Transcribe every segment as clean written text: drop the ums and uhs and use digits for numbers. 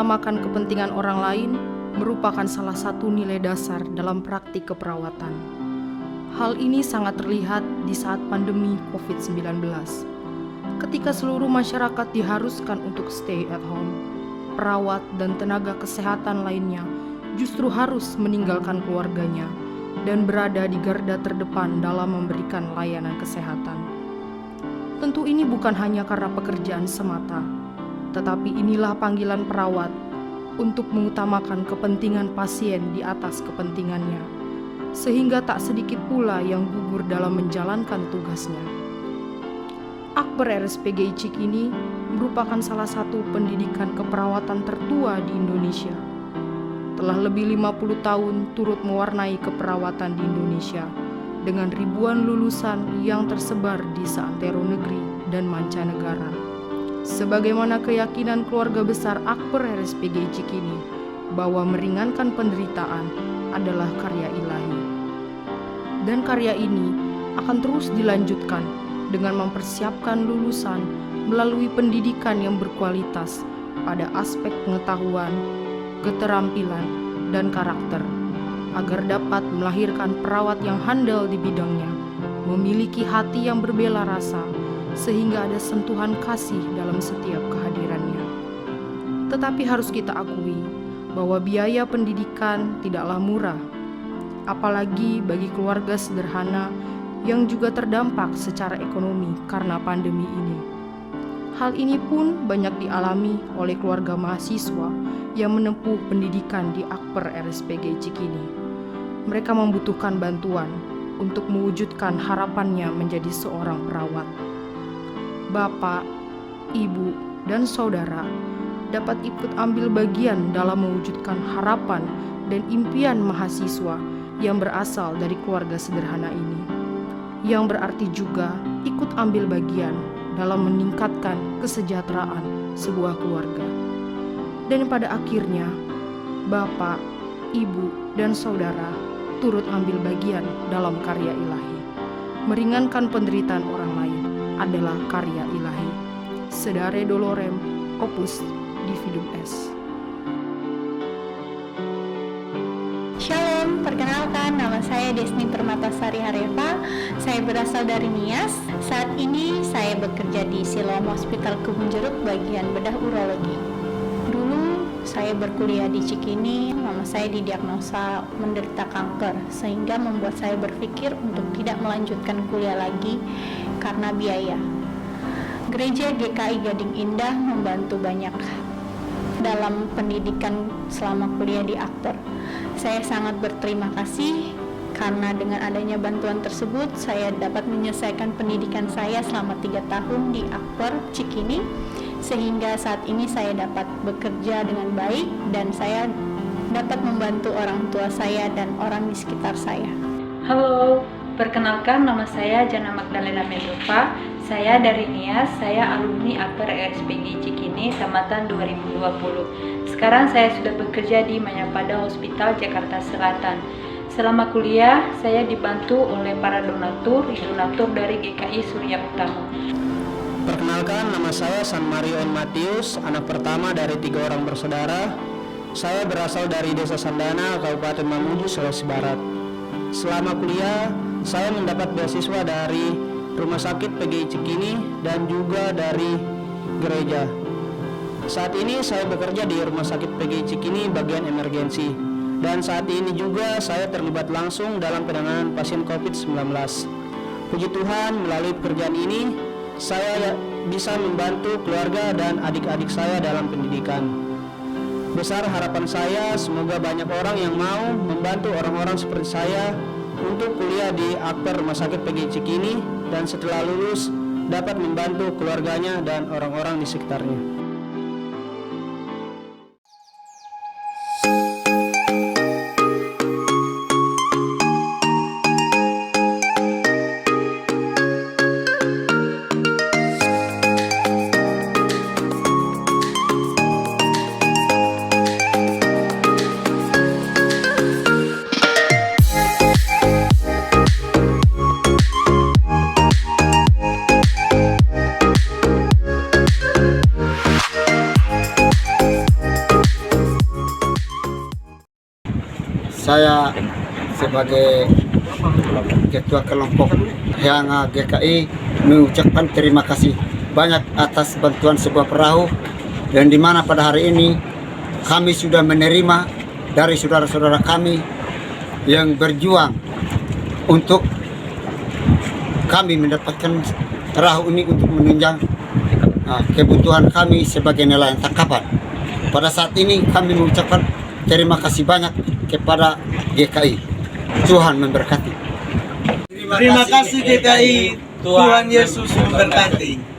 mengutamakan kepentingan orang lain merupakan salah satu nilai dasar dalam praktik keperawatan. Hal ini sangat terlihat di saat pandemi COVID-19. Ketika seluruh masyarakat diharuskan untuk stay at home, perawat dan tenaga kesehatan lainnya justru harus meninggalkan keluarganya dan berada di garda terdepan dalam memberikan layanan kesehatan. Tentu ini bukan hanya karena pekerjaan semata, tetapi inilah panggilan perawat untuk mengutamakan kepentingan pasien di atas kepentingannya, sehingga tak sedikit pula yang gugur dalam menjalankan tugasnya. Akper RSPGI Cikini merupakan salah satu pendidikan keperawatan tertua di Indonesia. Telah lebih 50 tahun turut mewarnai keperawatan di Indonesia dengan ribuan lulusan yang tersebar di seantero negeri dan mancanegara. Sebagaimana keyakinan keluarga besar Akper RSPGI Cikini bahwa meringankan penderitaan adalah karya ilahi. Dan karya ini akan terus dilanjutkan dengan mempersiapkan lulusan melalui pendidikan yang berkualitas pada aspek pengetahuan, keterampilan, dan karakter, agar dapat melahirkan perawat yang handal di bidangnya, memiliki hati yang berbela rasa, sehingga ada sentuhan kasih dalam setiap kehadirannya. Tetapi harus kita akui bahwa biaya pendidikan tidaklah murah, apalagi bagi keluarga sederhana yang juga terdampak secara ekonomi karena pandemi ini. Hal ini pun banyak dialami oleh keluarga mahasiswa yang menempuh pendidikan di Akper RSPGI Cikini. Mereka membutuhkan bantuan untuk mewujudkan harapannya menjadi seorang perawat. Bapak, ibu, dan saudara dapat ikut ambil bagian dalam mewujudkan harapan dan impian mahasiswa yang berasal dari keluarga sederhana ini, yang berarti juga ikut ambil bagian dalam meningkatkan kesejahteraan sebuah keluarga. Dan pada akhirnya, Bapak, Ibu, dan Saudara turut ambil bagian dalam karya ilahi. Meringankan penderitaan orang lain adalah karya ilahi. Sedare dolorem opus dividum est. Shalom, perkenalkan nama saya Desni Permatasari Hareva. Saya berasal dari Nias. Saat ini saya bekerja di Siloam Hospital Kebun Jeruk bagian bedah urologi. Dulu saya berkuliah di Cikini, mama saya didiagnosa menderita kanker, sehingga membuat saya berpikir untuk tidak melanjutkan kuliah lagi karena biaya. Gereja GKI Gading Indah membantu banyak dalam pendidikan selama kuliah di Akper. Saya sangat berterima kasih karena dengan adanya bantuan tersebut saya dapat menyelesaikan pendidikan saya selama 3 tahun di Akper Cikini, sehingga saat ini saya dapat bekerja dengan baik dan saya dapat membantu orang tua saya dan orang di sekitar saya. Halo, perkenalkan nama saya Jana Magdalena Mendova. Saya dari Nias, saya alumni Akper RSPGI Cikini tamatan 2020. Sekarang saya sudah bekerja di Mayapada Hospital Jakarta Selatan. Selama kuliah, saya dibantu oleh para donatur dari GKI Surya Utama. Perkenalkan, nama saya San Marion Matius, anak pertama dari 3 orang bersaudara. Saya berasal dari Desa Sandana, Kabupaten Mamuju, Sulawesi Barat. Selama kuliah, saya mendapat beasiswa dari Rumah Sakit PGI Cikini dan juga dari gereja. Saat ini saya bekerja di Rumah Sakit PGI Cikini bagian emergensi. Dan saat ini juga saya terlibat langsung dalam penanganan pasien COVID-19. Puji Tuhan, melalui pekerjaan ini, saya bisa membantu keluarga dan adik-adik saya dalam pendidikan. Besar harapan saya, semoga banyak orang yang mau membantu orang-orang seperti saya untuk kuliah di Akper Rumah Sakit PGI Cikini dan setelah lulus dapat membantu keluarganya dan orang-orang di sekitarnya. saya sebagai Ketua Kelompok Heanga GKI mengucapkan terima kasih banyak atas bantuan sebuah perahu, dan di mana pada hari ini kami sudah menerima dari saudara-saudara kami yang berjuang untuk kami mendapatkan perahu ini untuk menunjang kebutuhan kami sebagai nelayan tangkapan. Pada saat ini kami mengucapkan terima kasih banyak kepada GKI. Tuhan memberkati. Terima kasih GKI. Tuhan Yesus memberkati.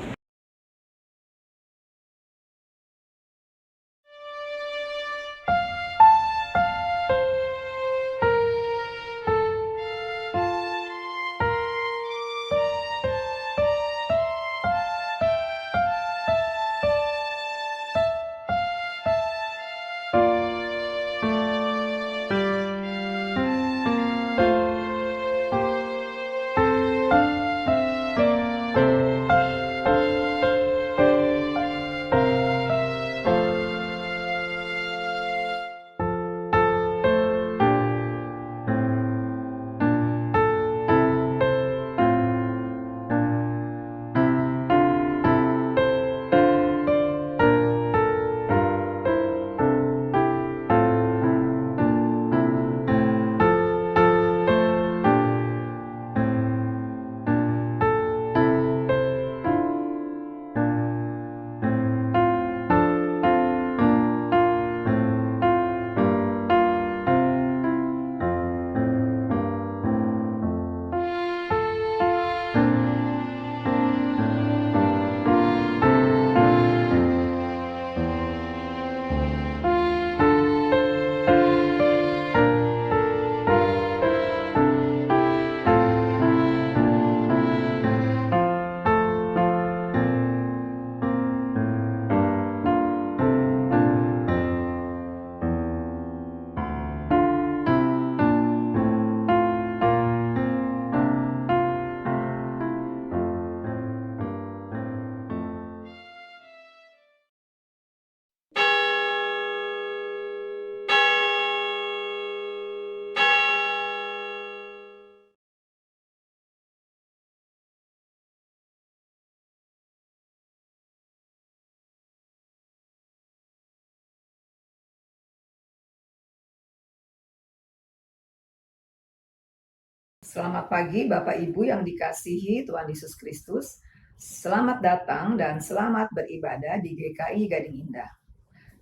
Selamat pagi Bapak Ibu yang dikasihi Tuhan Yesus Kristus. Selamat datang dan selamat beribadah di GKI Gading Indah.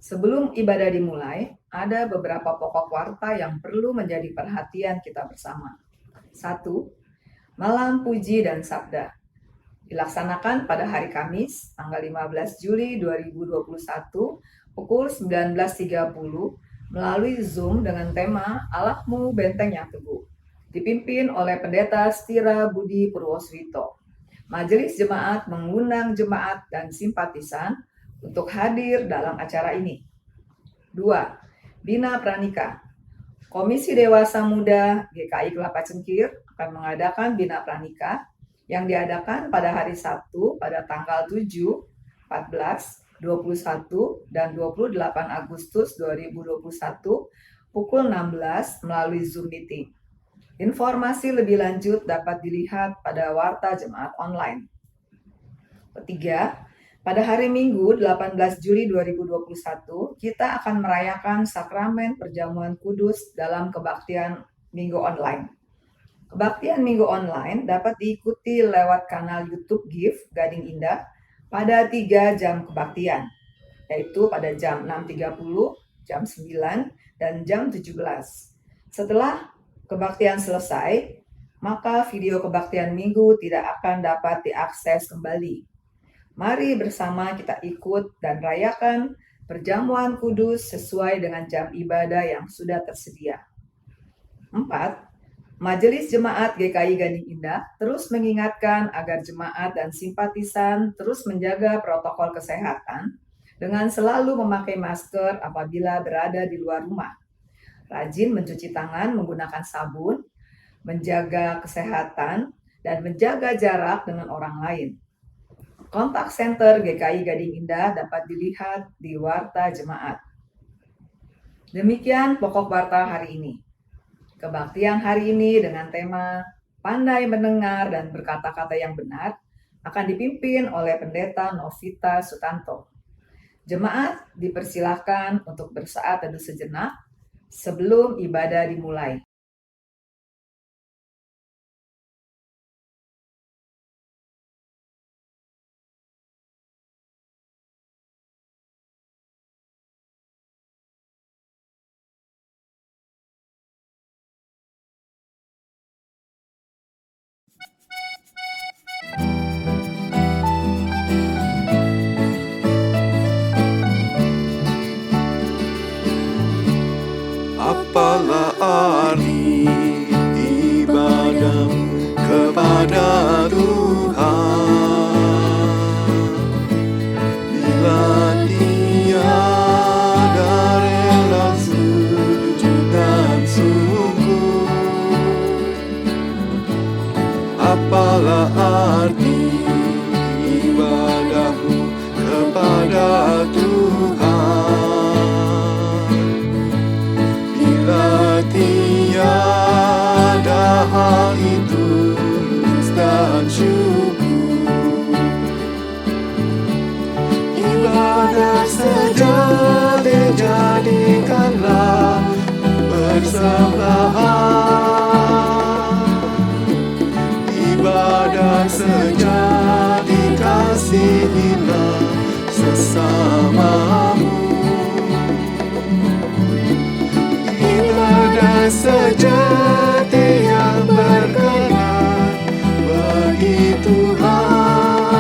Sebelum ibadah dimulai, ada beberapa pokok warta yang perlu menjadi perhatian kita bersama. 1. Malam Puji dan Sabda dilaksanakan pada hari Kamis, tanggal 15 Juli 2021, pukul 19.30 melalui Zoom dengan tema Allahmu Benteng yang Teguh. Dipimpin oleh Pendeta Stira Budi Purwosrito. Majelis Jemaat mengundang jemaat dan simpatisan untuk hadir dalam acara ini. 2. Bina Pranika. Komisi Dewasa Muda GKI Kelapa Cengkir akan mengadakan Bina Pranika yang diadakan pada hari Sabtu pada tanggal 7, 14, 21, dan 28 Agustus 2021 pukul 16 melalui Zoom Meeting. Informasi lebih lanjut dapat dilihat pada Warta Jemaat Online. Ketiga, pada hari Minggu 18 Juli 2021, kita akan merayakan Sakramen Perjamuan Kudus dalam Kebaktian Minggu Online. Kebaktian Minggu Online dapat diikuti lewat kanal YouTube GIF Gading Indah pada 3 jam kebaktian, yaitu pada jam 6.30, jam 9, dan jam 17. Setelah kebaktian selesai, maka video kebaktian minggu tidak akan dapat diakses kembali. Mari bersama kita ikut dan rayakan perjamuan kudus sesuai dengan jam ibadah yang sudah tersedia. 4. Majelis Jemaat GKI Gading Indah terus mengingatkan agar jemaat dan simpatisan terus menjaga protokol kesehatan dengan selalu memakai masker apabila berada di luar rumah. Rajin mencuci tangan menggunakan sabun, menjaga kesehatan, dan menjaga jarak dengan orang lain. Kontak Center GKI Gading Indah dapat dilihat di Warta Jemaat. Demikian pokok warta hari ini. Kebaktian hari ini dengan tema Pandai Mendengar dan Berkata-kata yang Benar akan dipimpin oleh Pendeta Novita Sutanto. Jemaat dipersilahkan untuk bersaat teduh sejenak sebelum ibadah dimulai. Apalah arti ibadahmu kepada Tuhan bila tiada rela sujud dan sungguh? Apalah arti ibadahmu kepada Tuhan bila tiada hal itu tulus dan syukur? Ibadah sejati jadikanlah persembahan, ibadah sejati kasihilah sesamamu. Ibadah sejati yang berkenan bagi Tuhan,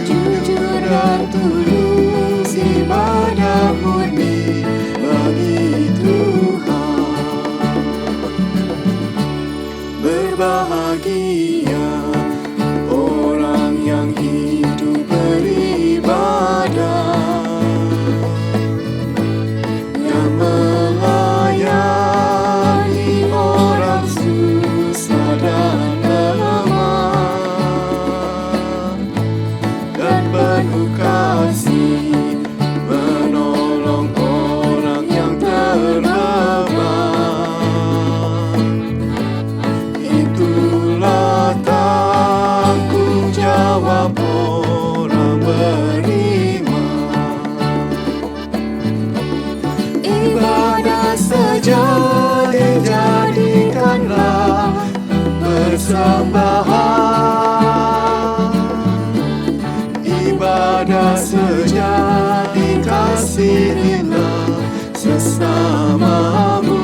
jujur dan tulus ibadah murni bagi Tuhan. Berbahagia orang yang hidup beribadah, melayani orang susah dan lemah, dan penuh kasih menolong orang yang terbeban. Itulah tanggung jawab orang beriman. Ibadah sejati jadikanlah persembahan, ibadah sejati kasihilah sesamamu.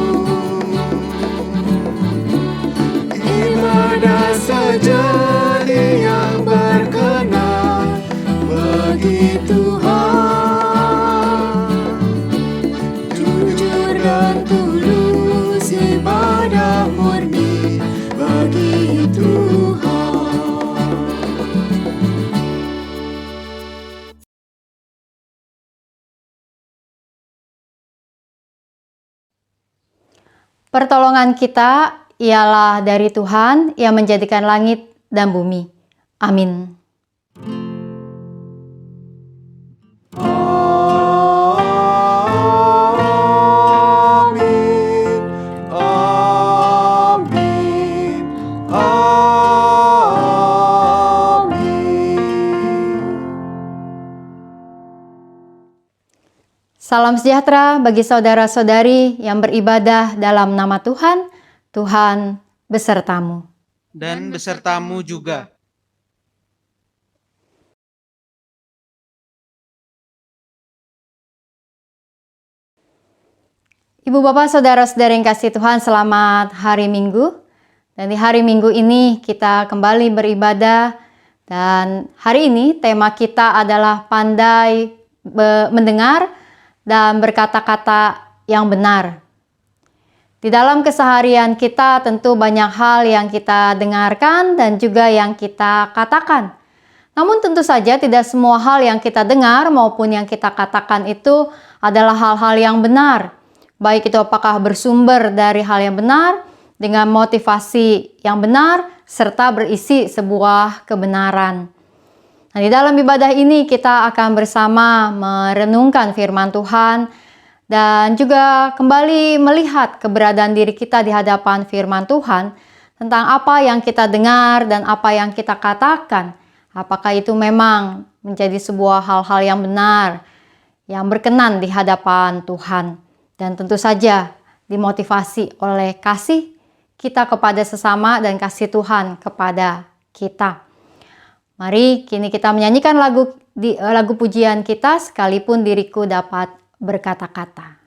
Ibadah sejati yang berkenan bagi Tuhan, jujur dan tulus ibadah murni bagi Tuhan. Pertolongan kita ialah dari Tuhan yang menjadikan langit dan bumi. Amin. Amin, amin, amin. Salam sejahtera bagi saudara-saudari yang beribadah dalam nama Tuhan. Tuhan besertamu. Dan besertamu juga. Ibu bapak saudara-saudara yang kasih Tuhan, selamat hari Minggu. Dan di hari Minggu ini kita kembali beribadah. Dan hari ini tema kita adalah pandai mendengar dan berkata-kata yang benar. Di dalam keseharian kita tentu banyak hal yang kita dengarkan dan juga yang kita katakan. Namun tentu saja tidak semua hal yang kita dengar maupun yang kita katakan itu adalah hal-hal yang benar. Baik itu apakah bersumber dari hal yang benar, dengan motivasi yang benar, serta berisi sebuah kebenaran. Nah, di dalam ibadah ini kita akan bersama merenungkan firman Tuhan dan juga kembali melihat keberadaan diri kita di hadapan firman Tuhan tentang apa yang kita dengar dan apa yang kita katakan. Apakah itu memang menjadi sebuah hal-hal yang benar, yang berkenan di hadapan Tuhan. Dan tentu saja dimotivasi oleh kasih kita kepada sesama dan kasih Tuhan kepada kita. Mari kini kita menyanyikan lagu pujian kita, sekalipun diriku dapat berkata-kata.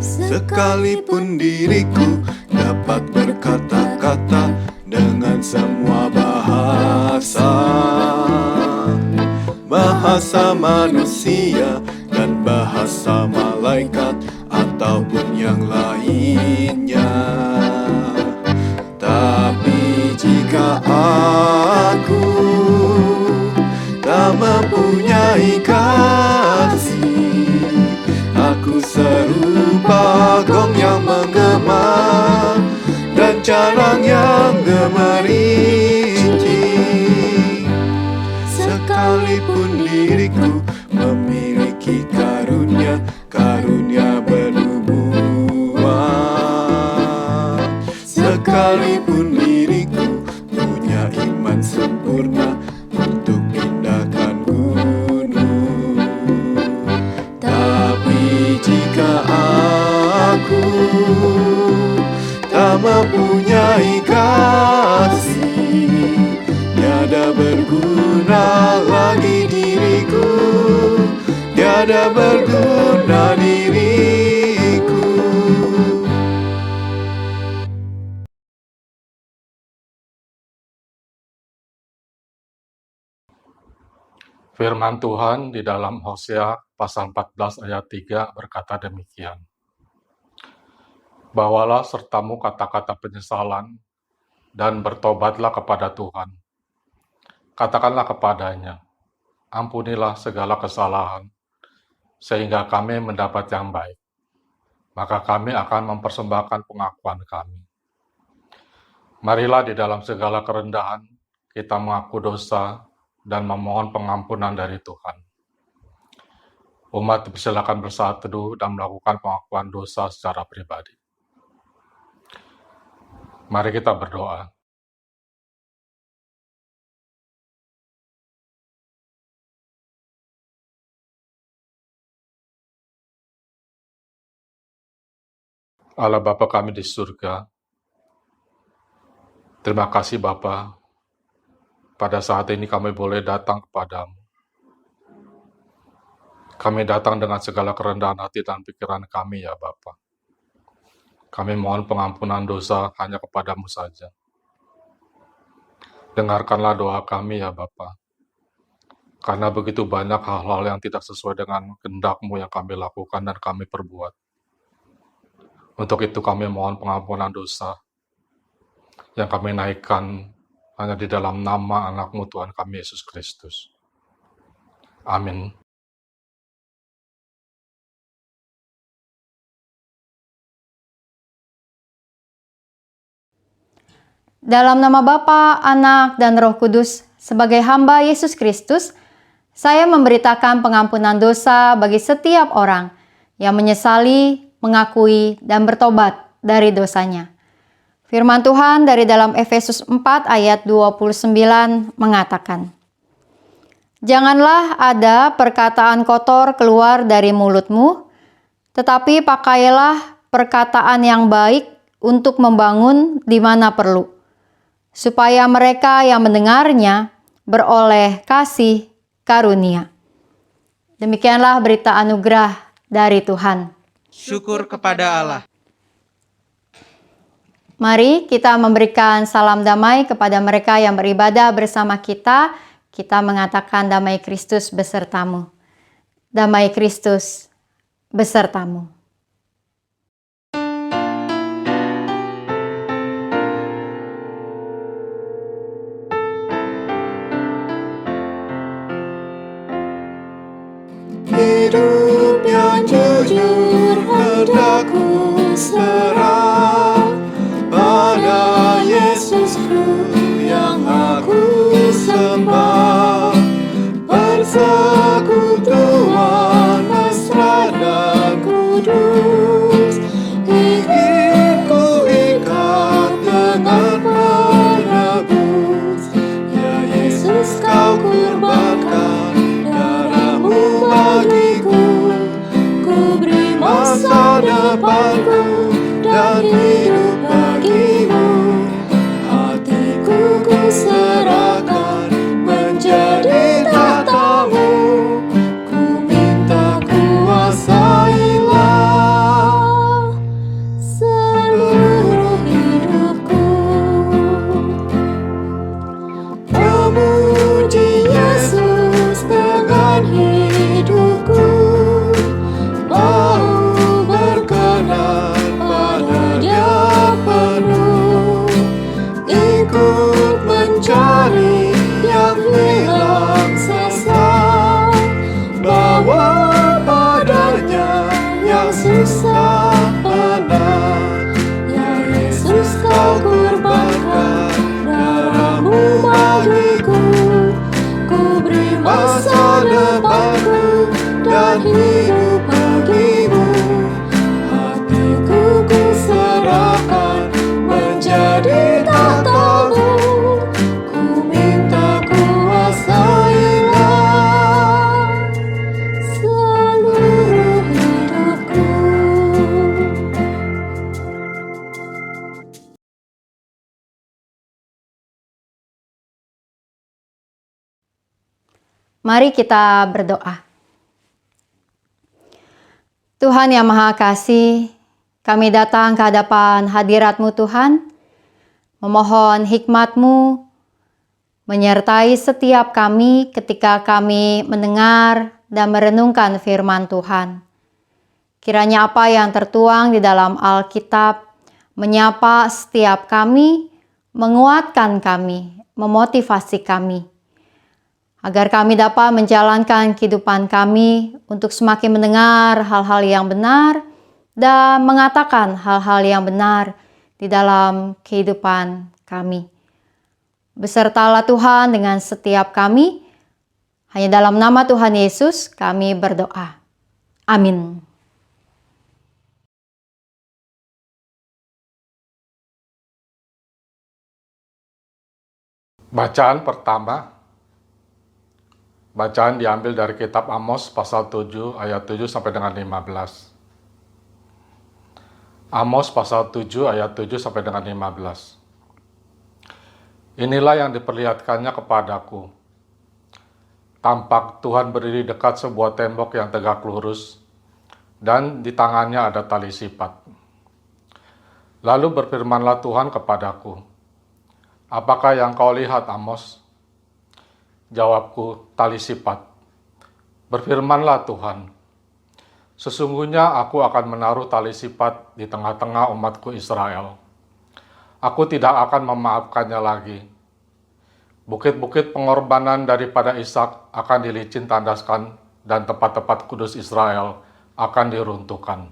Sekalipun diriku dapat berkata-kata dengan semua bahasa manusia dan bahasa malaikat ataupun yang lainnya. Tapi jika aku tak mempunyai kasih, aku serupa gong yang menggema dan carang yang gemericik. Sekalipun diriku memiliki karunia bernubuat, sekalipun diriku punya iman sempurna untuk pindahkan gunung, tapi jika aku tak mempunyai kasih, tiada berguna lagi diriku, tiada berguna diriku. Firman Tuhan di dalam Hosea pasal 14 ayat 3 berkata demikian. Bawalah sertamu kata-kata penyesalan dan bertobatlah kepada Tuhan. Katakanlah kepadanya, ampunilah segala kesalahan, sehingga kami mendapat yang baik. Maka kami akan mempersembahkan pengakuan kami. Marilah di dalam segala kerendahan kita mengaku dosa dan memohon pengampunan dari Tuhan. Umat dipersilakan bersaat teduh dan melakukan pengakuan dosa secara pribadi. Mari kita berdoa. Allah Bapa kami di surga, terima kasih Bapa, pada saat ini kami boleh datang kepadamu. Kami datang dengan segala kerendahan hati dan pikiran kami ya Bapa. Kami mohon pengampunan dosa hanya kepadamu saja. Dengarkanlah doa kami ya Bapa, karena begitu banyak hal-hal yang tidak sesuai dengan kehendak-Mu yang kami lakukan dan kami perbuat. Untuk itu kami mohon pengampunan dosa yang kami naikkan hanya di dalam nama anak-Mu Tuhan kami Yesus Kristus. Amin. Dalam nama Bapa, Anak, dan Roh Kudus, sebagai hamba Yesus Kristus, saya memberitakan pengampunan dosa bagi setiap orang yang menyesali, mengakui, dan bertobat dari dosanya. Firman Tuhan dari dalam Efesus 4 ayat 29 mengatakan, "Janganlah ada perkataan kotor keluar dari mulutmu, tetapi pakailah perkataan yang baik untuk membangun di mana perlu, supaya mereka yang mendengarnya beroleh kasih karunia." Demikianlah berita anugerah dari Tuhan. Syukur kepada Allah. Mari kita memberikan salam damai kepada mereka yang beribadah bersama kita. Kita mengatakan damai Kristus besertamu. Damai Kristus besertamu. Hidup yang jujur hendakku serah, Mari kita berdoa. Tuhan yang Maha Kasih, kami datang ke hadapan hadirat-Mu Tuhan, memohon hikmat-Mu, menyertai setiap kami ketika kami mendengar dan merenungkan firman Tuhan. Kiranya apa yang tertuang di dalam Alkitab menyapa setiap kami, menguatkan kami, memotivasi kami, agar kami dapat menjalankan kehidupan kami untuk semakin mendengar hal-hal yang benar dan mengatakan hal-hal yang benar di dalam kehidupan kami. Besertalah Tuhan dengan setiap kami. Hanya dalam nama Tuhan Yesus kami berdoa. Amin. Bacaan pertama. Bacaan diambil dari kitab Amos pasal 7 ayat 7 sampai dengan 15. Amos pasal 7 ayat 7 sampai dengan 15. Inilah yang diperlihatkannya kepadaku. Tampak Tuhan berdiri dekat sebuah tembok yang tegak lurus, dan di tangannya ada tali sipat. Lalu berfirmanlah Tuhan kepadaku, "Apakah yang kau lihat, Amos?" Jawabku, "Tali sipat." Berfirmanlah Tuhan, "Sesungguhnya aku akan menaruh tali sipat di tengah-tengah umatku Israel. Aku tidak akan memaafkannya lagi. Bukit-bukit pengorbanan daripada Ishak akan dilicin tandaskan, dan tempat-tempat kudus Israel akan diruntuhkan.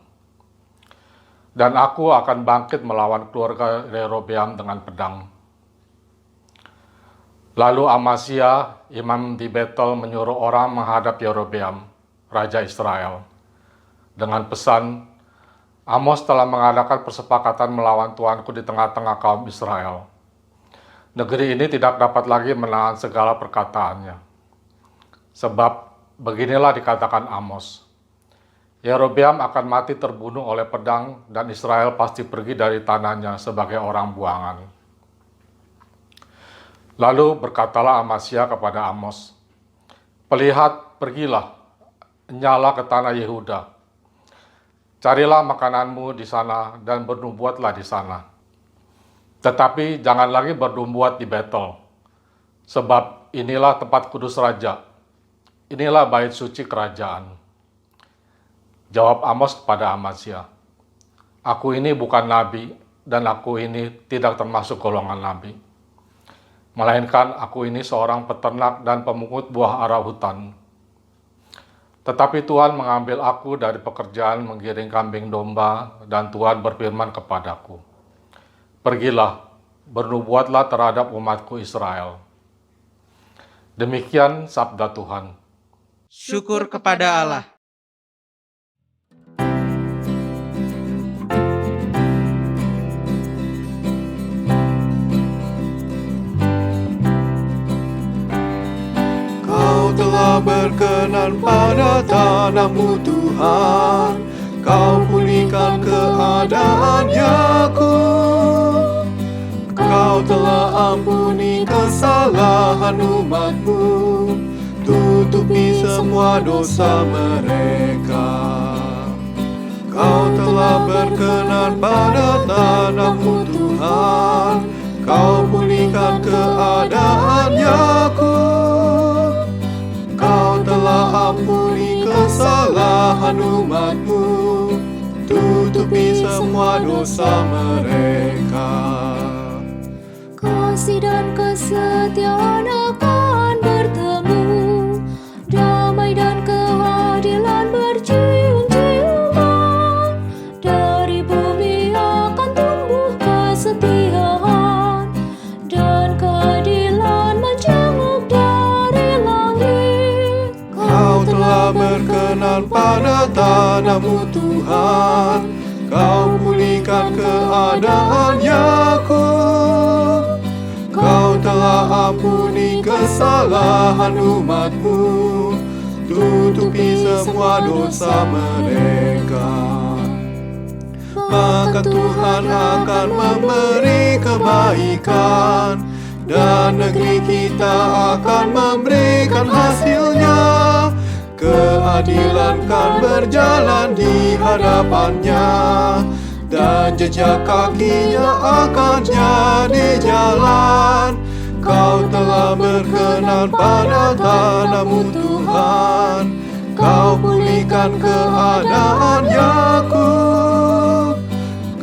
Dan aku akan bangkit melawan keluarga Yerobeam dengan pedang." Lalu Amasya, imam di Betel, menyuruh orang menghadap Yerobeam, raja Israel, dengan pesan, "Amos telah mengadakan persepakatan melawan tuanku di tengah-tengah kaum Israel. Negeri ini tidak dapat lagi menahan segala perkataannya. Sebab beginilah dikatakan Amos, Yerobeam akan mati terbunuh oleh pedang, dan Israel pasti pergi dari tanahnya sebagai orang buangan." Lalu berkatalah Amasya kepada Amos, "Pergilah, nyala ke tanah Yehuda. Carilah makananmu di sana dan bernubuatlah di sana. Tetapi jangan lagi bernubuat di Betel, sebab inilah tempat kudus raja. Inilah bait suci kerajaan." Jawab Amos kepada Amasya, "Aku ini bukan nabi, dan aku ini tidak termasuk golongan nabi. Melainkan aku ini seorang peternak dan pemungut buah ara hutan. Tetapi Tuhan mengambil aku dari pekerjaan menggiring kambing domba, dan Tuhan berfirman kepadaku, 'Pergilah, bernubuatlah terhadap umatku Israel.'" Demikian sabda Tuhan. Syukur kepada Allah. Telah berkenan pada tanahmu Tuhan, Kau pulihkan keadaan Yakub. Kau telah ampuni kesalahan umatmu, tutupi semua dosa mereka. Kau telah berkenan pada tanahmu Tuhan, Kau pulihkan keadaan Yakub. Kau telah ampuni kesalahan umatmu, tutupi semua dosa mereka. Kasih dan kesetiaan akan bertemu, damai dan keadilan bercium-ciuman. Dari bumi akan tumbuh kesetiaan, dan keadilan menjenguk dari langit. Kau telah berkenan pada tanahmu Tuhan, Kau pulihkan keadaan Yakub. Kau telah ampuni kesalahan umatmu, tutupi semua dosa mereka. Maka Tuhan akan memberi kebaikan, dan negeri kita akan memberikan hasilnya. keadilan kan berjalan di hadapannya, dan jejak kakinya akan jadi jalan. Kau telah berkenan pada tanahmu Tuhan, Kau pulihkan keadaan Yakub.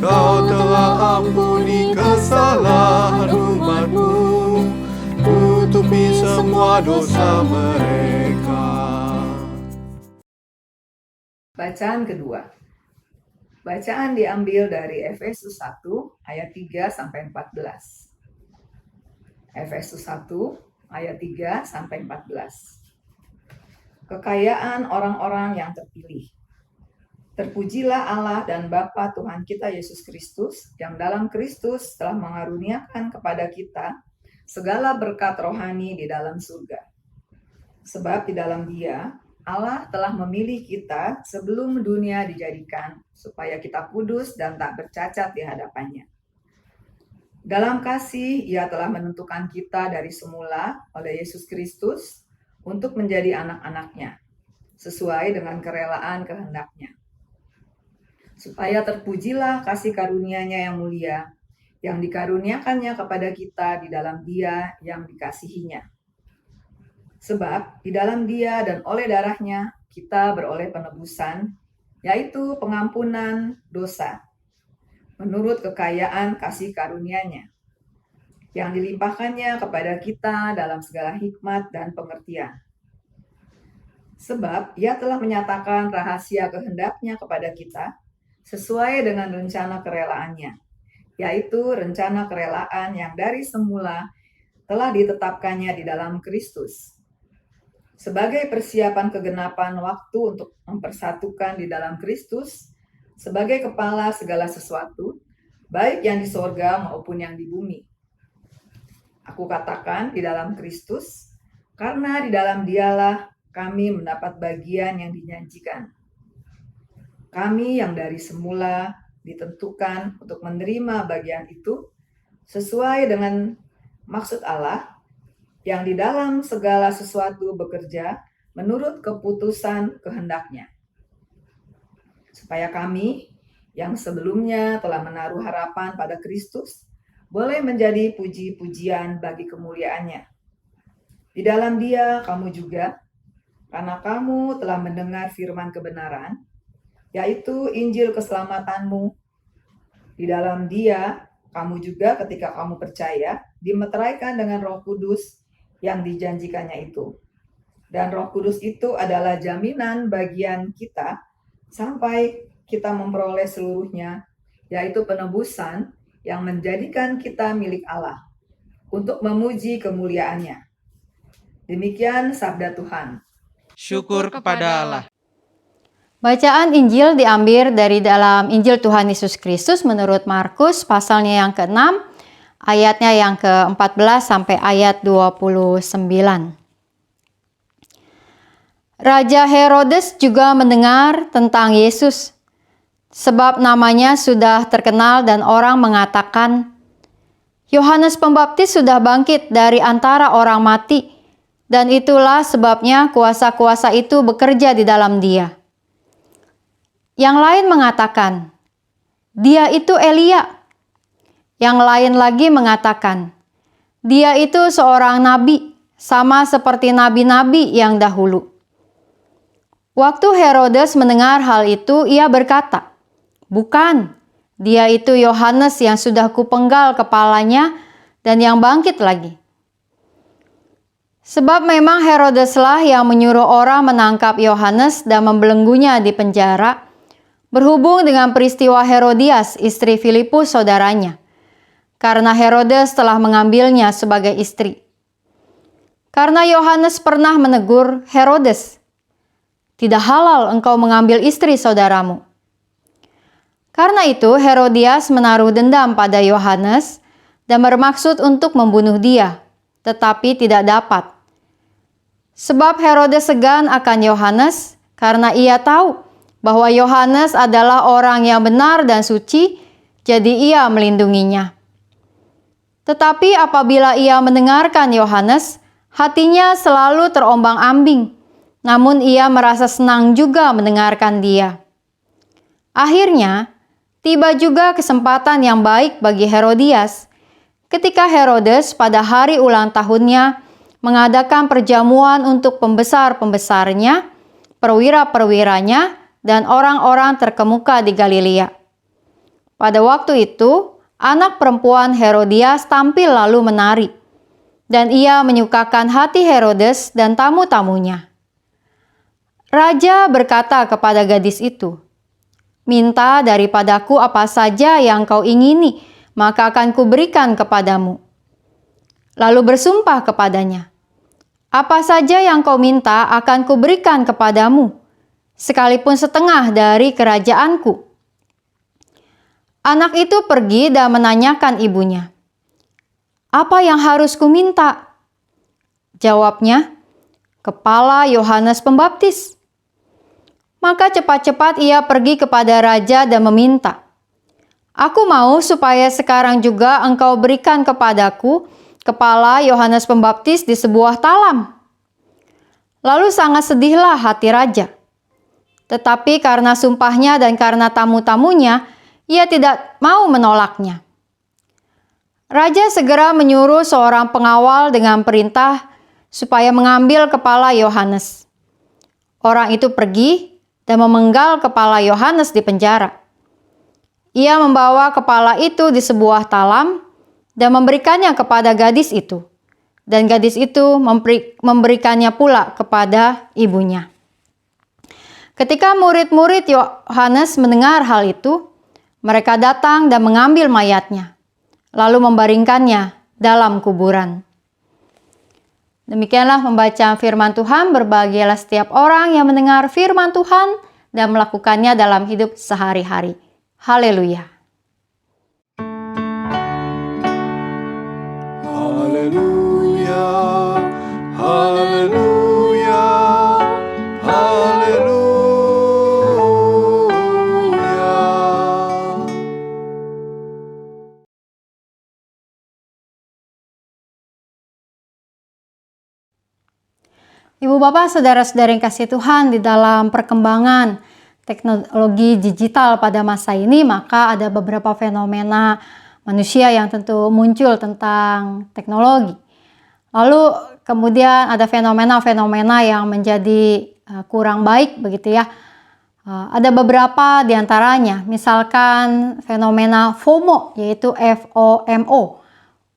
Kau telah ampuni kesalahan umat-Mu, tutupi semua dosa mereka. Bacaan kedua. Bacaan diambil dari Efesus 1 ayat 3 sampai 14. Efesus 1 ayat 3 sampai 14. Kekayaan orang-orang yang terpilih. Terpujilah Allah dan Bapa Tuhan kita Yesus Kristus, yang dalam Kristus telah mengaruniakan kepada kita segala berkat rohani di dalam surga. Sebab di dalam Dia, Allah telah memilih kita sebelum dunia dijadikan, supaya kita kudus dan tak bercacat di hadapannya. Dalam kasih, Ia telah menentukan kita dari semula oleh Yesus Kristus untuk menjadi anak-anak-Nya, sesuai dengan kerelaan kehendak-Nya. Supaya terpujilah kasih karunia-Nya yang mulia, yang dikaruniakannya kepada kita di dalam Dia yang dikasihinya. Sebab di dalam Dia dan oleh darah-Nya kita beroleh penebusan, yaitu pengampunan dosa, menurut kekayaan kasih karunia-Nya, yang dilimpahkannya kepada kita dalam segala hikmat dan pengertian. Sebab Ia telah menyatakan rahasia kehendak-Nya kepada kita, sesuai dengan rencana kerelaannya, yaitu rencana kerelaan yang dari semula telah ditetapkannya di dalam Kristus, sebagai persiapan kegenapan waktu untuk mempersatukan di dalam Kristus, sebagai kepala segala sesuatu, baik yang di sorga maupun yang di bumi. Aku katakan di dalam Kristus, karena di dalam Dialah kami mendapat bagian yang dinyanyikan. Kami yang dari semula ditentukan untuk menerima bagian itu sesuai dengan maksud Allah yang di dalam segala sesuatu bekerja menurut keputusan kehendak-Nya. Supaya kami yang sebelumnya telah menaruh harapan pada Kristus boleh menjadi puji-pujian bagi kemuliaan-Nya. Di dalam Dia kamu juga, karena kamu telah mendengar firman kebenaran, yaitu Injil keselamatanmu. Di dalam Dia, kamu juga ketika kamu percaya, dimeteraikan dengan Roh Kudus yang dijanjikannya itu. Dan Roh Kudus itu adalah jaminan bagian kita sampai kita memperoleh seluruhnya, yaitu penebusan yang menjadikan kita milik Allah untuk memuji kemuliaan-Nya. Demikian sabda Tuhan. Syukur kepada Allah. Bacaan Injil diambil dari dalam Injil Tuhan Yesus Kristus menurut Markus pasalnya yang ke-6, ayatnya yang ke-14 sampai ayat 29. Raja Herodes juga mendengar tentang Yesus, sebab namanya sudah terkenal dan orang mengatakan, Yohanes Pembaptis sudah bangkit dari antara orang mati, dan itulah sebabnya kuasa-kuasa itu bekerja di dalam Dia. Yang lain mengatakan, dia itu Elia. Yang lain lagi mengatakan, dia itu seorang nabi, sama seperti nabi-nabi yang dahulu. Waktu Herodes mendengar hal itu, ia berkata, bukan, dia itu Yohanes yang sudah kupenggal kepalanya dan yang bangkit lagi. Sebab memang Herodeslah yang menyuruh orang menangkap Yohanes dan membelenggunya di penjara, berhubung dengan peristiwa Herodias, istri Filipus saudaranya, karena Herodes telah mengambilnya sebagai istri. Karena Yohanes pernah menegur Herodes, tidak halal engkau mengambil istri saudaramu. Karena itu Herodias menaruh dendam pada Yohanes dan bermaksud untuk membunuh dia, tetapi tidak dapat. Sebab Herodes segan akan Yohanes karena ia tahu bahwa Yohanes adalah orang yang benar dan suci, jadi ia melindunginya. Tetapi apabila ia mendengarkan Yohanes, hatinya selalu terombang-ambing, namun ia merasa senang juga mendengarkan dia. Akhirnya, tiba juga kesempatan yang baik bagi Herodias ketika Herodes pada hari ulang tahunnya mengadakan perjamuan untuk pembesar-pembesarnya, perwira-perwiranya, dan orang-orang terkemuka di Galilea. Pada waktu itu, anak perempuan Herodias tampil lalu menari, dan ia menyukakan hati Herodes dan tamu-tamunya. Raja berkata kepada gadis itu, "Minta daripadaku apa saja yang kau ingini, maka akan kuberikan kepadamu." Lalu bersumpah kepadanya, "Apa saja yang kau minta akan kuberikan kepadamu, sekalipun setengah dari kerajaanku." Anak itu pergi dan menanyakan ibunya, "Apa yang harus kuminta?" Jawabnya, "Kepala Yohanes Pembaptis." Maka cepat-cepat ia pergi kepada raja dan meminta, "Aku mau supaya sekarang juga engkau berikan kepadaku kepala Yohanes Pembaptis di sebuah talam." Lalu sangat sedihlah hati raja. Tetapi karena sumpahnya dan karena tamu-tamunya, ia tidak mau menolaknya. Raja segera menyuruh seorang pengawal dengan perintah supaya mengambil kepala Yohanes. Orang itu pergi dan memenggal kepala Yohanes di penjara. Ia membawa kepala itu di sebuah talam dan memberikannya kepada gadis itu. Dan gadis itu memberikannya pula kepada ibunya. Ketika murid-murid Yohanes mendengar hal itu, mereka datang dan mengambil mayatnya, lalu membaringkannya dalam kuburan. Demikianlah pembacaan firman Tuhan. Berbahagialah setiap orang yang mendengar firman Tuhan dan melakukannya dalam hidup sehari-hari. Haleluya. Haleluya, haleluya, haleluya. Ibu bapak saudara-saudara yang kasih Tuhan, di dalam perkembangan teknologi digital pada masa ini, maka ada beberapa fenomena manusia yang tentu muncul tentang teknologi. Lalu kemudian ada fenomena-fenomena yang menjadi kurang baik begitu ya. Ada beberapa diantaranya, misalkan fenomena FOMO, yaitu FOMO,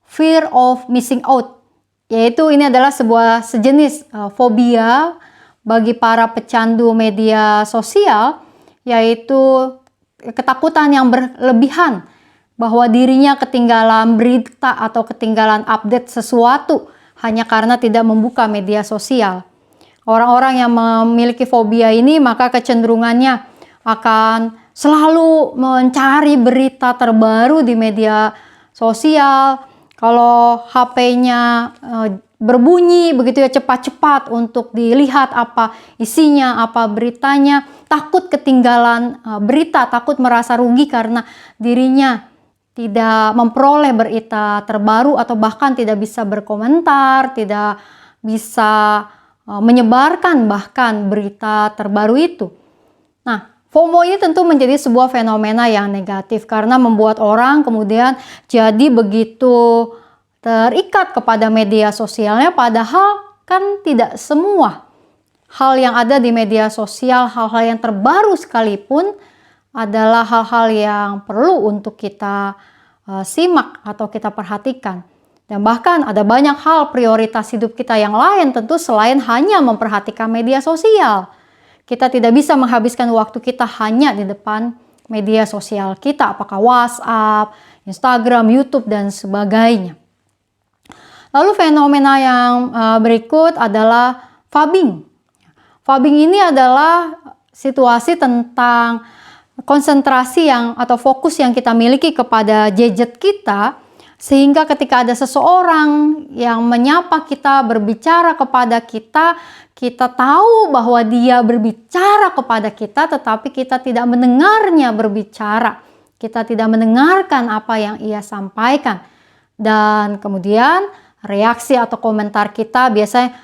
Fear of Missing Out. Yaitu ini adalah sebuah sejenis fobia bagi para pecandu media sosial, yaitu ketakutan yang berlebihan bahwa dirinya ketinggalan berita atau ketinggalan update sesuatu hanya karena tidak membuka media sosial. Orang-orang yang memiliki fobia ini maka kecenderungannya akan selalu mencari berita terbaru di media sosial. Kalau HP-nya berbunyi begitu ya, cepat-cepat untuk dilihat apa isinya, apa beritanya, takut ketinggalan berita, takut merasa rugi karena dirinya tidak memperoleh berita terbaru atau bahkan tidak bisa berkomentar, tidak bisa menyebarkan bahkan berita terbaru itu. Nah, FOMO ini tentu menjadi sebuah fenomena yang negatif karena membuat orang kemudian jadi begitu terikat kepada media sosialnya, padahal kan tidak semua hal yang ada di media sosial, hal-hal yang terbaru sekalipun adalah hal-hal yang perlu untuk kita simak atau kita perhatikan. Dan bahkan ada banyak hal prioritas hidup kita yang lain tentu selain hanya memperhatikan media sosial. Kita tidak bisa menghabiskan waktu kita hanya di depan media sosial kita, apakah WhatsApp, Instagram, YouTube, dan sebagainya. Lalu fenomena yang berikut adalah fubbing. Fubbing ini adalah situasi tentang konsentrasi atau fokus yang kita miliki kepada gadget kita, sehingga ketika ada seseorang yang menyapa kita, berbicara kepada kita, kita tahu bahwa dia berbicara kepada kita, tetapi kita tidak mendengarnya berbicara. Kita tidak mendengarkan apa yang ia sampaikan. Dan kemudian reaksi atau komentar kita biasanya,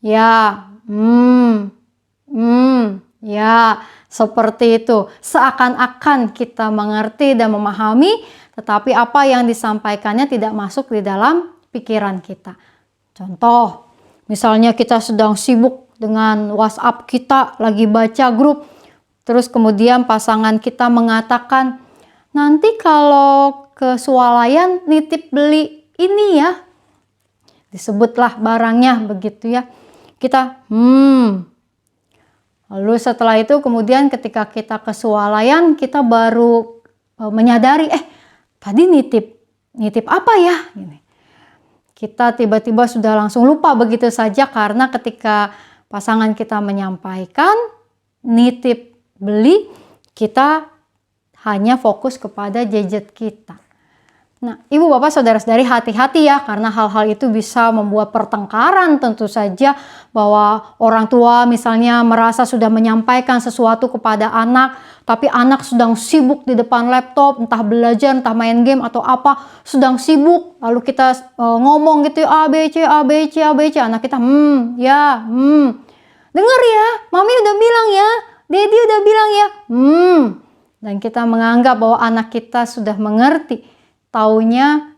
ya, Ya, seperti itu. Seakan-akan kita mengerti dan memahami, tetapi apa yang disampaikannya tidak masuk di dalam pikiran kita. Contoh, misalnya kita sedang sibuk dengan WhatsApp kita, lagi baca grup, terus kemudian pasangan kita mengatakan, nanti kalau ke swalayan nitip beli ini ya. Disebutlah barangnya begitu ya. Kita, Lalu setelah itu kemudian ketika kita ke swalayan, kita baru menyadari, tadi nitip apa ya? Gini. Kita tiba-tiba sudah langsung lupa begitu saja karena ketika pasangan kita menyampaikan nitip beli, kita hanya fokus kepada gadget kita. Nah, ibu bapak saudara-saudari hati-hati ya, karena hal-hal itu bisa membuat pertengkaran tentu saja, bahwa orang tua misalnya merasa sudah menyampaikan sesuatu kepada anak, tapi anak sedang sibuk di depan laptop, entah belajar, entah main game atau apa, sedang sibuk, lalu kita ngomong gitu A, B, C, A, B, C, A, B, C, anak kita denger ya, mami udah bilang ya, daddy udah bilang ya, dan kita menganggap bahwa anak kita sudah mengerti. Taunya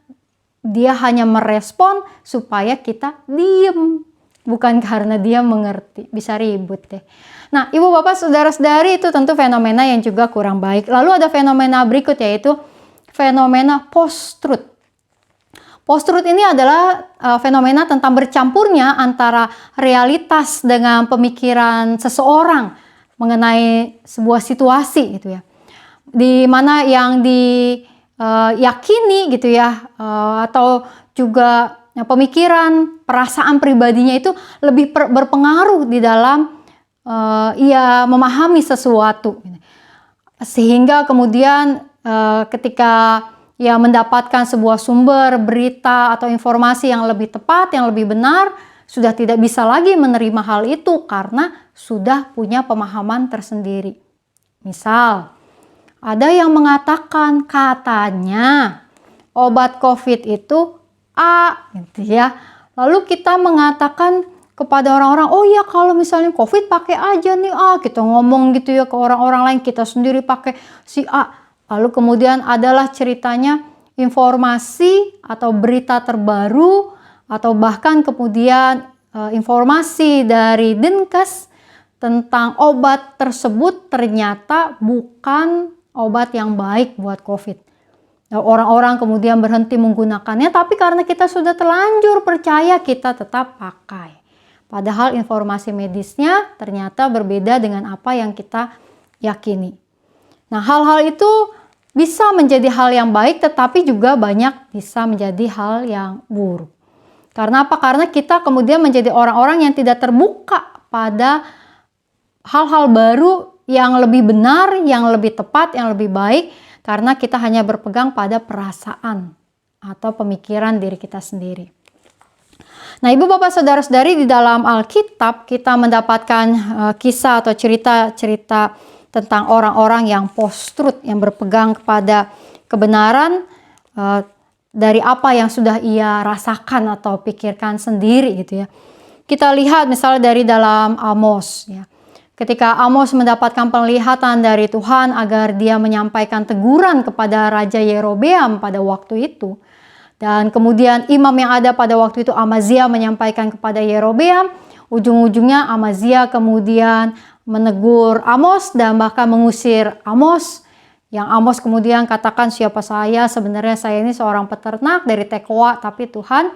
dia hanya merespon supaya kita diem, bukan karena dia mengerti. Bisa ribut deh. Nah, ibu bapak saudara-saudari, itu tentu fenomena yang juga kurang baik. Lalu ada fenomena berikut, yaitu fenomena post-truth. Post-truth ini adalah fenomena tentang bercampurnya antara realitas dengan pemikiran seseorang mengenai sebuah situasi gitu ya. Di mana yang yakini gitu ya, atau juga pemikiran, perasaan pribadinya itu lebih berpengaruh di dalam ia memahami sesuatu, sehingga kemudian ketika ia mendapatkan sebuah sumber berita atau informasi yang lebih tepat, yang lebih benar, sudah tidak bisa lagi menerima hal itu karena sudah punya pemahaman tersendiri. Misal, ada yang mengatakan katanya obat COVID itu A, gitu ya. Lalu kita mengatakan kepada orang-orang, oh ya kalau misalnya COVID pakai aja nih A. Kita ngomong gitu ya ke orang-orang lain, kita sendiri pakai si A. Lalu kemudian adalah ceritanya informasi atau berita terbaru, atau bahkan kemudian informasi dari Dinkes tentang obat tersebut ternyata bukan obat yang baik buat COVID. Orang-orang kemudian berhenti menggunakannya, tapi karena kita sudah terlanjur percaya, kita tetap pakai. Padahal informasi medisnya ternyata berbeda dengan apa yang kita yakini. Nah, hal-hal itu bisa menjadi hal yang baik, tetapi juga banyak bisa menjadi hal yang buruk. Karena apa? Karena kita kemudian menjadi orang-orang yang tidak terbuka pada hal-hal baru yang lebih benar, yang lebih tepat, yang lebih baik, karena kita hanya berpegang pada perasaan atau pemikiran diri kita sendiri. Nah, ibu bapak saudara-saudari, di dalam Alkitab kita mendapatkan kisah atau cerita-cerita tentang orang-orang yang post-truth, yang berpegang kepada kebenaran dari apa yang sudah ia rasakan atau pikirkan sendiri gitu ya. Kita lihat misalnya dari dalam Amos ya. Ketika Amos mendapatkan penglihatan dari Tuhan agar dia menyampaikan teguran kepada Raja Yerobeam pada waktu itu. Dan kemudian imam yang ada pada waktu itu, Amazia, menyampaikan kepada Yerobeam. Ujung-ujungnya Amazia kemudian menegur Amos dan bahkan mengusir Amos. Yang Amos kemudian katakan, siapa saya? Sebenarnya saya ini seorang peternak dari Tekoa, tapi Tuhan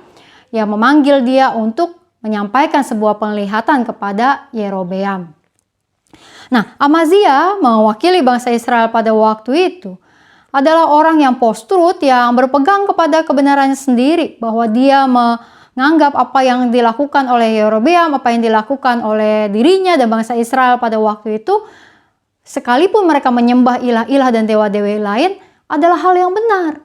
yang memanggil dia untuk menyampaikan sebuah penglihatan kepada Yerobeam. Nah, Amazia mewakili bangsa Israel pada waktu itu adalah orang yang post-truth, yang berpegang kepada kebenarannya sendiri, bahwa dia menganggap apa yang dilakukan oleh Yerobeam, apa yang dilakukan oleh dirinya dan bangsa Israel pada waktu itu, sekalipun mereka menyembah ilah-ilah dan dewa-dewa lain, adalah hal yang benar.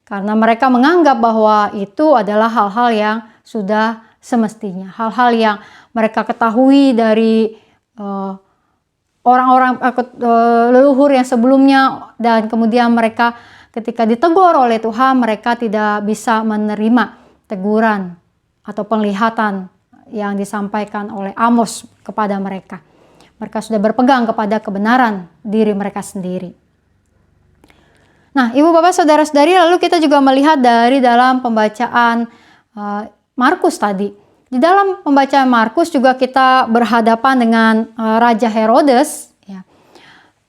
Karena mereka menganggap bahwa itu adalah hal-hal yang sudah semestinya, hal-hal yang mereka ketahui dari orang-orang leluhur yang sebelumnya, dan kemudian mereka ketika ditegur oleh Tuhan, mereka tidak bisa menerima teguran atau penglihatan yang disampaikan oleh Amos kepada mereka. Mereka sudah berpegang kepada kebenaran diri mereka sendiri. Nah, Ibu Bapak Saudara-saudari, lalu kita juga melihat dari dalam pembacaan Markus tadi. Di dalam pembacaan Markus juga kita berhadapan dengan Raja Herodes, ya,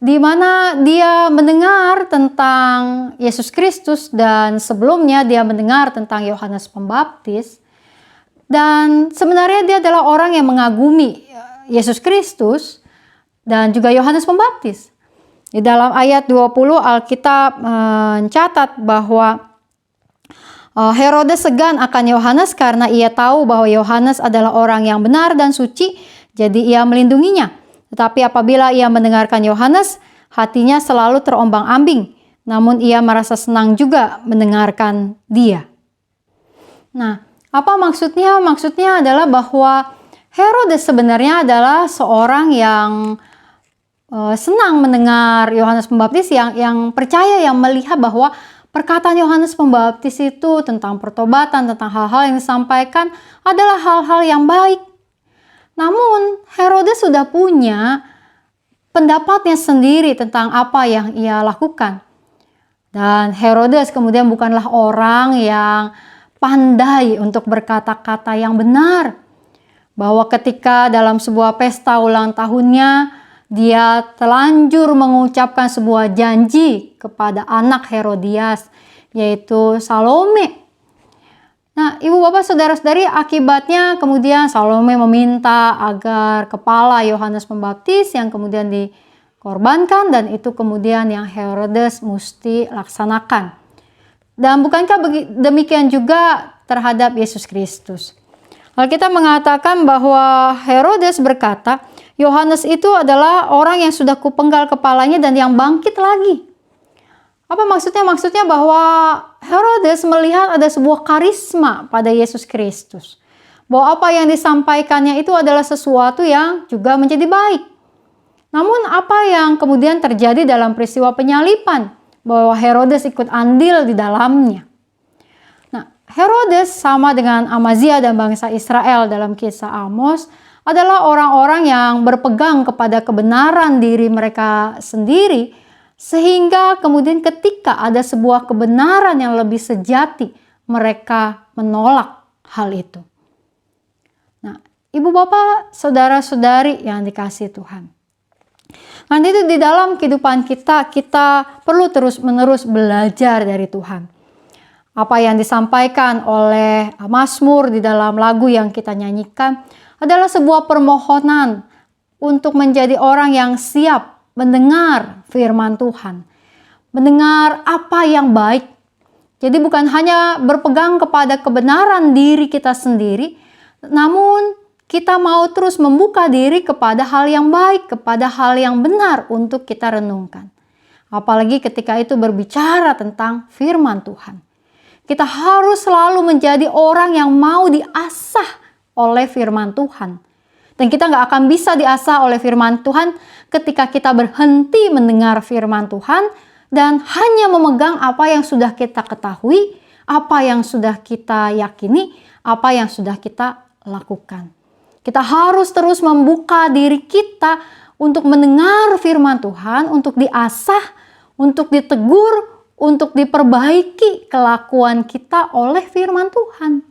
di mana dia mendengar tentang Yesus Kristus dan sebelumnya dia mendengar tentang Yohanes Pembaptis. Dan sebenarnya dia adalah orang yang mengagumi Yesus Kristus dan juga Yohanes Pembaptis. Di dalam ayat 20 Alkitab mencatat bahwa Herodes segan akan Yohanes karena ia tahu bahwa Yohanes adalah orang yang benar dan suci, jadi ia melindunginya. Tetapi apabila ia mendengarkan Yohanes, hatinya selalu terombang-ambing, namun ia merasa senang juga mendengarkan dia. Nah, apa maksudnya? Maksudnya adalah bahwa Herodes sebenarnya adalah seorang yang senang mendengar Yohanes Pembaptis, yang percaya, yang melihat bahwa perkataan Yohanes Pembaptis itu tentang pertobatan, tentang hal-hal yang disampaikan adalah hal-hal yang baik. Namun Herodes sudah punya pendapatnya sendiri tentang apa yang ia lakukan. Dan Herodes kemudian bukanlah orang yang pandai untuk berkata-kata yang benar. Bahwa ketika dalam sebuah pesta ulang tahunnya, dia telanjur mengucapkan sebuah janji kepada anak Herodias, yaitu Salome. Nah, Ibu Bapak Saudara-saudari, akibatnya kemudian Salome meminta agar kepala Yohanes Pembaptis yang kemudian dikorbankan, dan itu kemudian yang Herodes mesti laksanakan. Dan bukankah demikian juga terhadap Yesus Kristus? Alkitab mengatakan bahwa Herodes berkata, Yohanes itu adalah orang yang sudah kupenggal kepalanya dan yang bangkit lagi. Apa maksudnya? Maksudnya bahwa Herodes melihat ada sebuah karisma pada Yesus Kristus. Bahwa apa yang disampaikannya itu adalah sesuatu yang juga menjadi baik. Namun apa yang kemudian terjadi dalam peristiwa penyalipan? Bahwa Herodes ikut andil di dalamnya. Nah, Herodes sama dengan Amazia dan bangsa Israel dalam kisah Amos adalah orang-orang yang berpegang kepada kebenaran diri mereka sendiri, sehingga kemudian ketika ada sebuah kebenaran yang lebih sejati, mereka menolak hal itu. Nah, Ibu Bapak, Saudara-saudari yang dikasihi Tuhan. Nanti itu di dalam kehidupan kita perlu terus-menerus belajar dari Tuhan. Apa yang disampaikan oleh Mazmur di dalam lagu yang kita nyanyikan adalah sebuah permohonan untuk menjadi orang yang siap mendengar firman Tuhan. Mendengar apa yang baik. Jadi bukan hanya berpegang kepada kebenaran diri kita sendiri, namun kita mau terus membuka diri kepada hal yang baik, kepada hal yang benar untuk kita renungkan. Apalagi ketika itu berbicara tentang firman Tuhan. Kita harus selalu menjadi orang yang mau diasah oleh firman Tuhan. Dan kita nggak akan bisa diasah oleh firman Tuhan ketika kita berhenti mendengar firman Tuhan dan hanya memegang apa yang sudah kita ketahui, apa yang sudah kita yakini, apa yang sudah kita lakukan. Kita harus terus membuka diri kita untuk mendengar firman Tuhan, untuk diasah, untuk ditegur, untuk diperbaiki kelakuan kita oleh firman Tuhan.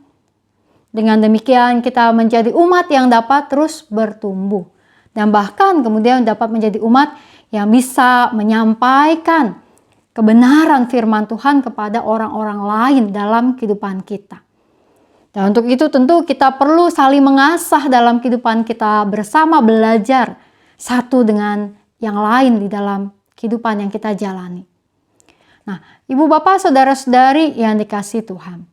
Dengan demikian kita menjadi umat yang dapat terus bertumbuh. Dan bahkan kemudian dapat menjadi umat yang bisa menyampaikan kebenaran firman Tuhan kepada orang-orang lain dalam kehidupan kita. Dan untuk itu tentu kita perlu saling mengasah dalam kehidupan kita bersama, belajar satu dengan yang lain di dalam kehidupan yang kita jalani. Nah, Ibu Bapak, Saudara-saudari yang dikasihi Tuhan.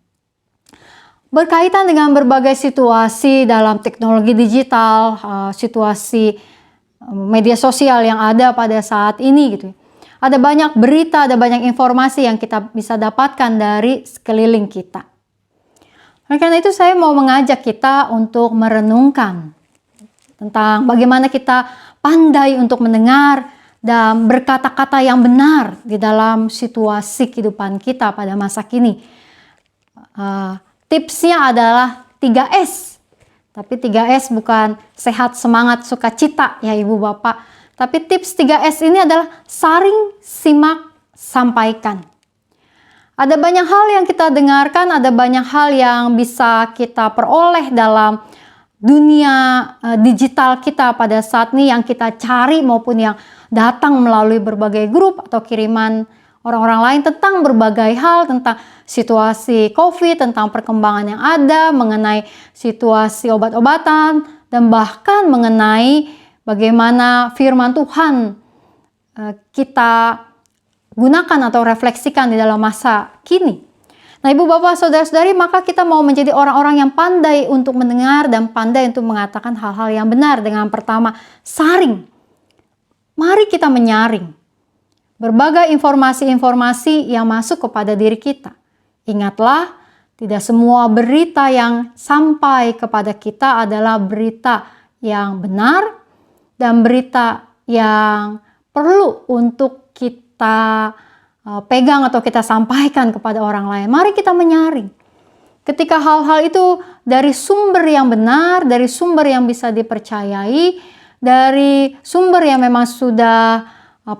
Berkaitan dengan berbagai situasi dalam teknologi digital, situasi media sosial yang ada pada saat ini gitu. Ada banyak berita, ada banyak informasi yang kita bisa dapatkan dari sekeliling kita. Oleh karena itu saya mau mengajak kita untuk merenungkan tentang bagaimana kita pandai untuk mendengar dan berkata-kata yang benar di dalam situasi kehidupan kita pada masa kini. Tipsnya adalah 3S. Tapi 3S bukan sehat, semangat, sukacita ya Ibu Bapak. Tapi tips 3S ini adalah saring, simak, sampaikan. Ada banyak hal yang kita dengarkan, ada banyak hal yang bisa kita peroleh dalam dunia digital kita pada saat ini yang kita cari maupun yang datang melalui berbagai grup atau kiriman orang-orang lain tentang berbagai hal, tentang situasi COVID, tentang perkembangan yang ada, mengenai situasi obat-obatan, dan bahkan mengenai bagaimana firman Tuhan kita gunakan atau refleksikan di dalam masa kini. Nah, Ibu Bapak Saudara-saudari, maka kita mau menjadi orang-orang yang pandai untuk mendengar dan pandai untuk mengatakan hal-hal yang benar dengan pertama, saring. Mari kita menyaring berbagai informasi-informasi yang masuk kepada diri kita. Ingatlah, tidak semua berita yang sampai kepada kita adalah berita yang benar dan berita yang perlu untuk kita pegang atau kita sampaikan kepada orang lain. Mari kita menyaring. Ketika hal-hal itu dari sumber yang benar, dari sumber yang bisa dipercayai, dari sumber yang memang sudah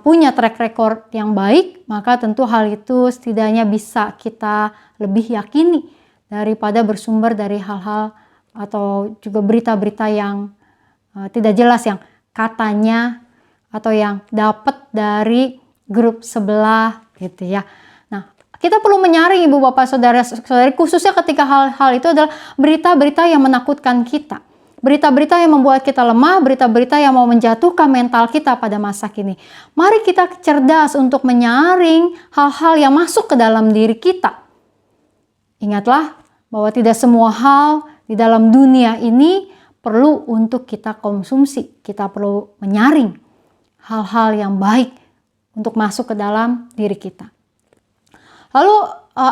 punya track record yang baik, maka tentu hal itu setidaknya bisa kita lebih yakini daripada bersumber dari hal-hal atau juga berita-berita yang tidak jelas, yang katanya atau yang dapat dari grup sebelah gitu ya. Nah, kita perlu menyaring Ibu Bapak Saudara-saudari, khususnya ketika hal-hal itu adalah berita-berita yang menakutkan kita. Berita-berita yang membuat kita lemah, berita-berita yang mau menjatuhkan mental kita pada masa kini. Mari kita cerdas untuk menyaring hal-hal yang masuk ke dalam diri kita. Ingatlah bahwa tidak semua hal di dalam dunia ini perlu untuk kita konsumsi. Kita perlu menyaring hal-hal yang baik untuk masuk ke dalam diri kita. Lalu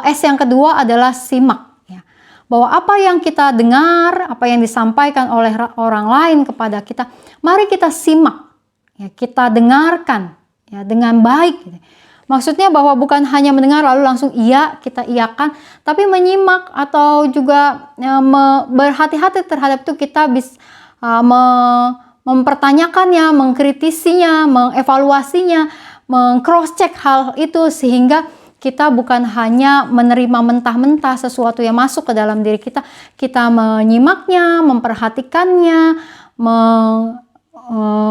S yang kedua adalah simak. Ya. Bahwa apa yang kita dengar, apa yang disampaikan oleh orang lain kepada kita, mari kita simak. Ya, kita dengarkan ya, dengan baik. Gitu. Maksudnya bahwa bukan hanya mendengar lalu langsung iya, kita iyakan, tapi menyimak atau juga berhati-hati terhadap itu, kita bisa mempertanyakannya, mengkritisinya, mengevaluasinya, meng-cross-check hal itu sehingga kita bukan hanya menerima mentah-mentah sesuatu yang masuk ke dalam diri kita, kita menyimaknya, memperhatikannya,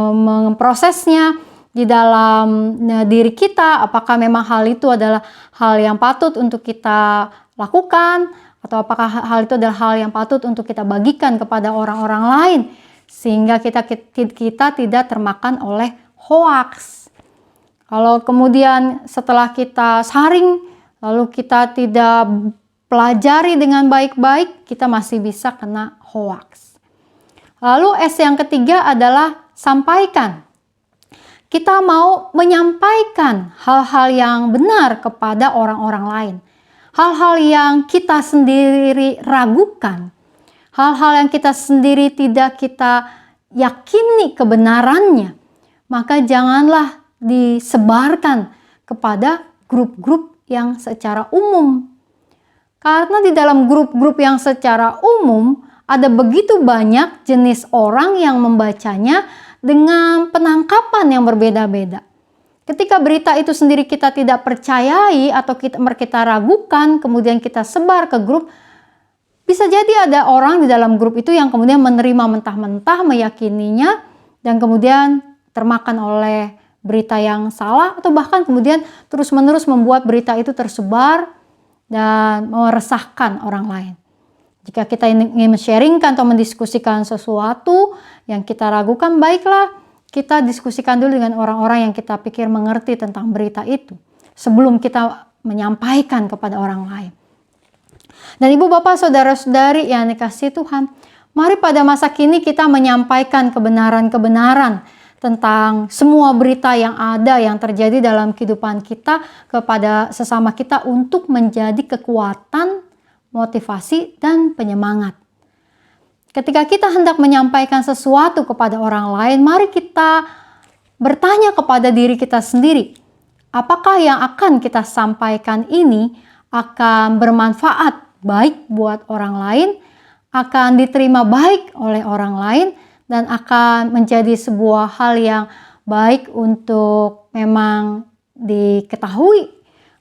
memprosesnya di dalam diri kita, apakah memang hal itu adalah hal yang patut untuk kita lakukan, atau apakah hal itu adalah hal yang patut untuk kita bagikan kepada orang-orang lain, sehingga kita tidak termakan oleh hoaks. Kalau kemudian setelah kita saring, lalu kita tidak pelajari dengan baik-baik, kita masih bisa kena hoaks. Lalu S yang ketiga adalah sampaikan. Kita mau menyampaikan hal-hal yang benar kepada orang-orang lain. Hal-hal yang kita sendiri ragukan. Hal-hal yang kita sendiri tidak kita yakini kebenarannya. Maka janganlah disebarkan kepada grup-grup yang secara umum. Karena di dalam grup-grup yang secara umum ada begitu banyak jenis orang yang membacanya dengan penangkapan yang berbeda-beda. Ketika berita itu sendiri kita tidak percayai atau kita ragukan, kemudian kita sebar ke grup, bisa jadi ada orang di dalam grup itu yang kemudian menerima mentah-mentah, meyakininya, dan kemudian termakan oleh berita yang salah, atau bahkan kemudian terus-menerus membuat berita itu tersebar dan meresahkan orang lain. Jika kita ingin men-sharingkan atau mendiskusikan sesuatu yang kita ragukan, baiklah kita diskusikan dulu dengan orang-orang yang kita pikir mengerti tentang berita itu sebelum kita menyampaikan kepada orang lain. Dan Ibu Bapak Saudara-saudari yang dikasihi Tuhan, mari pada masa kini kita menyampaikan kebenaran-kebenaran tentang semua berita yang ada, yang terjadi dalam kehidupan kita kepada sesama kita untuk menjadi kekuatan, motivasi, dan penyemangat. Ketika kita hendak menyampaikan sesuatu kepada orang lain, mari kita bertanya kepada diri kita sendiri, apakah yang akan kita sampaikan ini akan bermanfaat baik buat orang lain akan diterima baik oleh orang lain dan akan menjadi sebuah hal yang baik untuk memang diketahui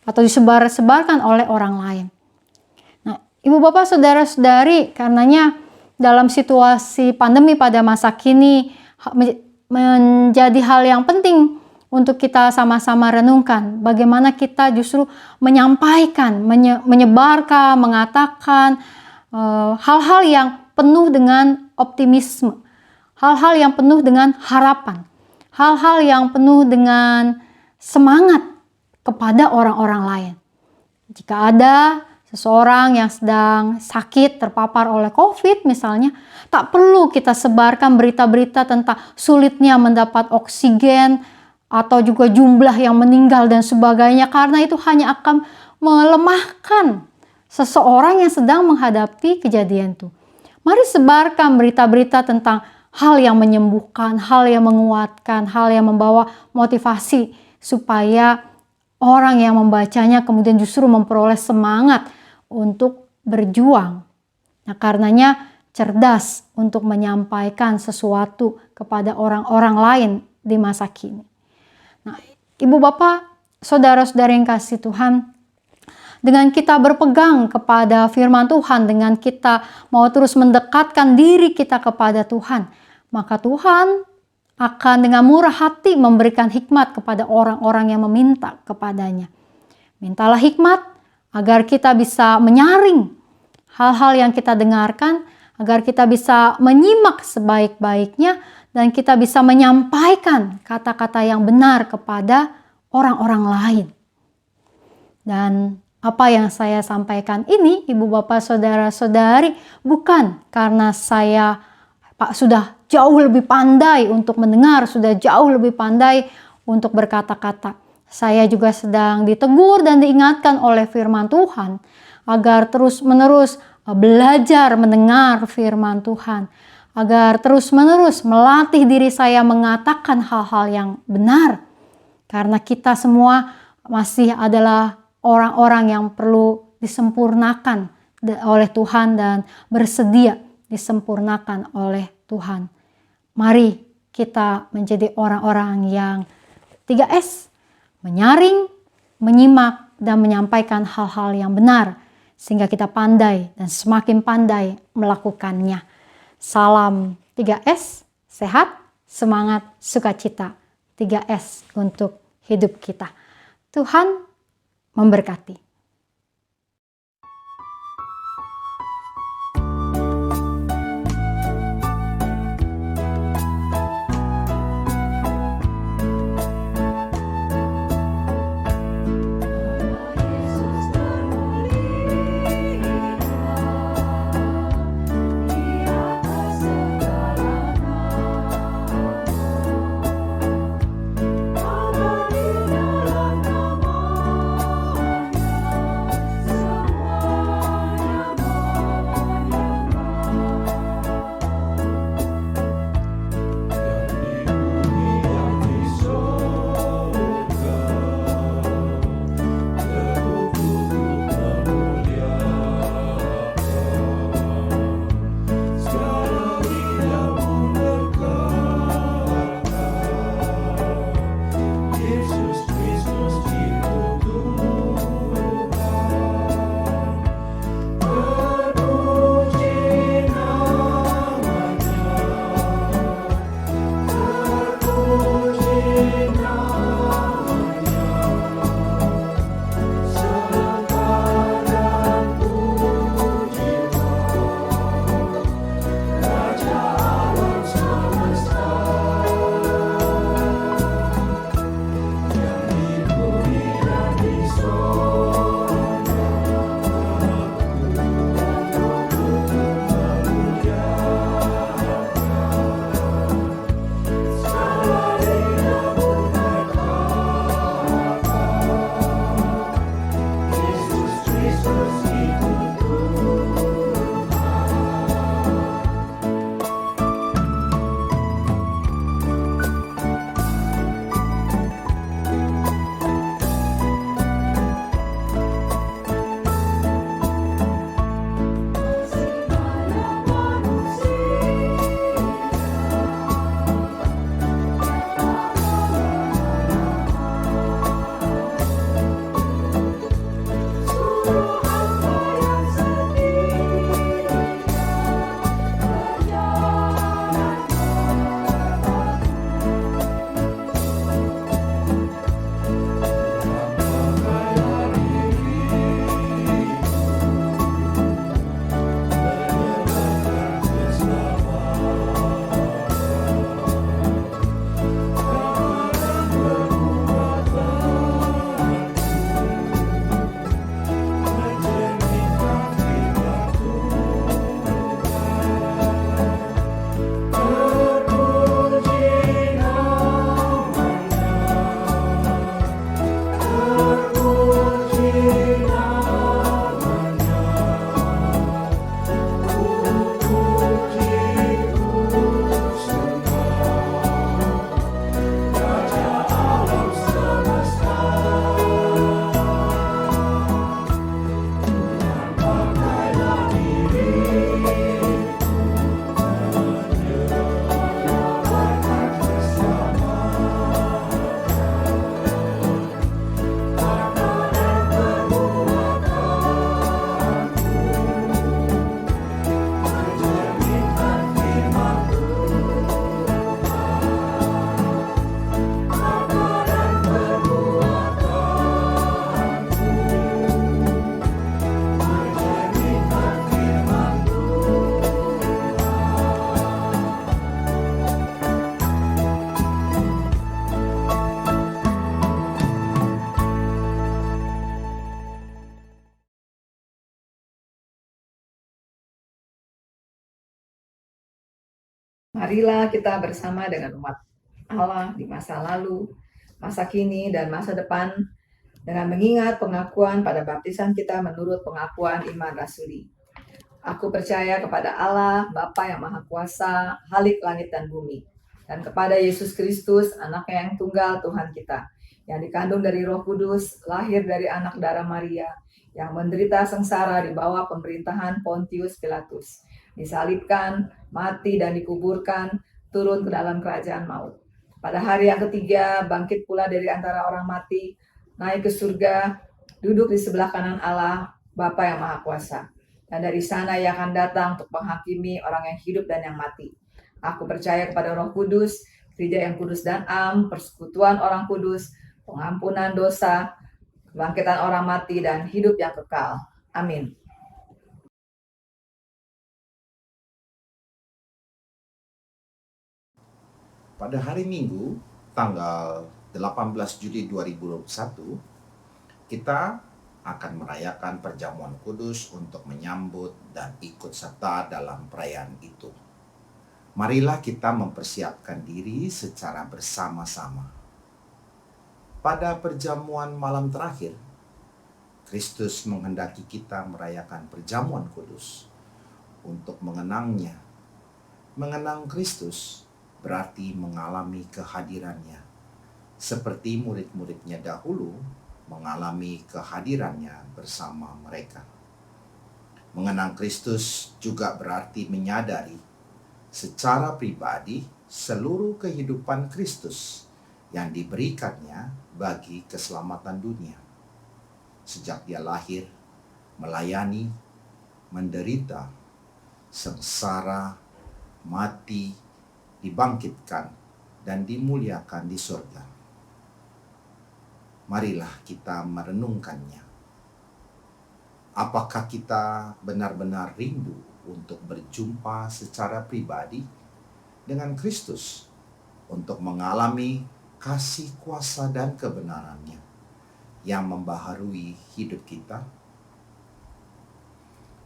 atau disebarkan oleh orang lain. Nah, Ibu Bapak Saudara-saudari, karenanya dalam situasi pandemi pada masa kini menjadi hal yang penting untuk kita sama-sama renungkan bagaimana kita justru menyampaikan, menyebarkan, mengatakan hal-hal yang penuh dengan optimisme, hal-hal yang penuh dengan harapan, hal-hal yang penuh dengan semangat kepada orang-orang lain. Jika ada seseorang yang sedang sakit, terpapar oleh COVID misalnya, tak perlu kita sebarkan berita-berita tentang sulitnya mendapat oksigen atau juga jumlah yang meninggal dan sebagainya, karena itu hanya akan melemahkan seseorang yang sedang menghadapi kejadian itu. Mari sebarkan berita-berita tentang hal yang menyembuhkan, hal yang menguatkan, hal yang membawa motivasi supaya orang yang membacanya kemudian justru memperoleh semangat untuk berjuang. Nah, karenanya cerdas untuk menyampaikan sesuatu kepada orang-orang lain di masa kini. Nah, Ibu Bapak, Saudara-saudara yang kasih Tuhan, dengan kita berpegang kepada firman Tuhan, dengan kita mau terus mendekatkan diri kita kepada Tuhan, maka Tuhan akan dengan murah hati memberikan hikmat kepada orang-orang yang meminta kepadanya. Mintalah hikmat agar kita bisa menyaring hal-hal yang kita dengarkan, agar kita bisa menyimak sebaik-baiknya, dan kita bisa menyampaikan kata-kata yang benar kepada orang-orang lain. Dan apa yang saya sampaikan ini, Ibu Bapak Saudara-saudari, bukan karena saya sudah jauh lebih pandai untuk mendengar, sudah jauh lebih pandai untuk berkata-kata. Saya juga sedang ditegur dan diingatkan oleh firman Tuhan agar terus-menerus belajar mendengar firman Tuhan, agar terus-menerus melatih diri saya mengatakan hal-hal yang benar. Karena kita semua masih adalah orang-orang yang perlu disempurnakan oleh Tuhan dan bersedia disempurnakan oleh Tuhan. Mari kita menjadi orang-orang yang 3S, menyaring, menyimak, dan menyampaikan hal-hal yang benar, sehingga kita pandai dan semakin pandai melakukannya. Salam 3S, sehat, semangat, sukacita. 3S untuk hidup kita. Tuhan memberkati. Marilah kita bersama dengan umat Allah di masa lalu, masa kini, dan masa depan dengan mengingat pengakuan pada baptisan kita menurut pengakuan iman rasuli. Aku percaya kepada Allah, Bapa yang Maha Kuasa, Halik langit dan bumi, dan kepada Yesus Kristus, Anaknya yang tunggal Tuhan kita, yang dikandung dari Roh Kudus, lahir dari anak darah Maria, yang menderita sengsara di bawah pemerintahan Pontius Pilatus, disalibkan, mati dan dikuburkan, turun ke dalam kerajaan maut. Pada hari yang ketiga, bangkit pula dari antara orang mati, naik ke surga, duduk di sebelah kanan Allah, Bapa yang Maha Kuasa. Dan dari sana ia akan datang untuk menghakimi orang yang hidup dan yang mati. Aku percaya kepada Roh Kudus, gereja yang kudus dan am, persekutuan orang kudus, pengampunan dosa, kebangkitan orang mati, dan hidup yang kekal. Amin. Pada hari Minggu, tanggal 18 Juli 2021, kita akan merayakan perjamuan kudus untuk menyambut dan ikut serta dalam perayaan itu. Marilah kita mempersiapkan diri secara bersama-sama. Pada perjamuan malam terakhir, Kristus menghendaki kita merayakan perjamuan kudus untuk mengenangnya. Mengenang Kristus berarti mengalami kehadirannya, seperti murid-muridnya dahulu mengalami kehadirannya bersama mereka. Mengenang Kristus juga berarti menyadari secara pribadi seluruh kehidupan Kristus yang diberikannya bagi keselamatan dunia. Sejak dia lahir, melayani, menderita, sengsara, mati, dibangkitkan, dan dimuliakan di surga. Marilah kita merenungkannya. Apakah kita benar-benar rindu untuk berjumpa secara pribadi dengan Kristus untuk mengalami kasih kuasa dan kebenarannya yang membaharui hidup kita?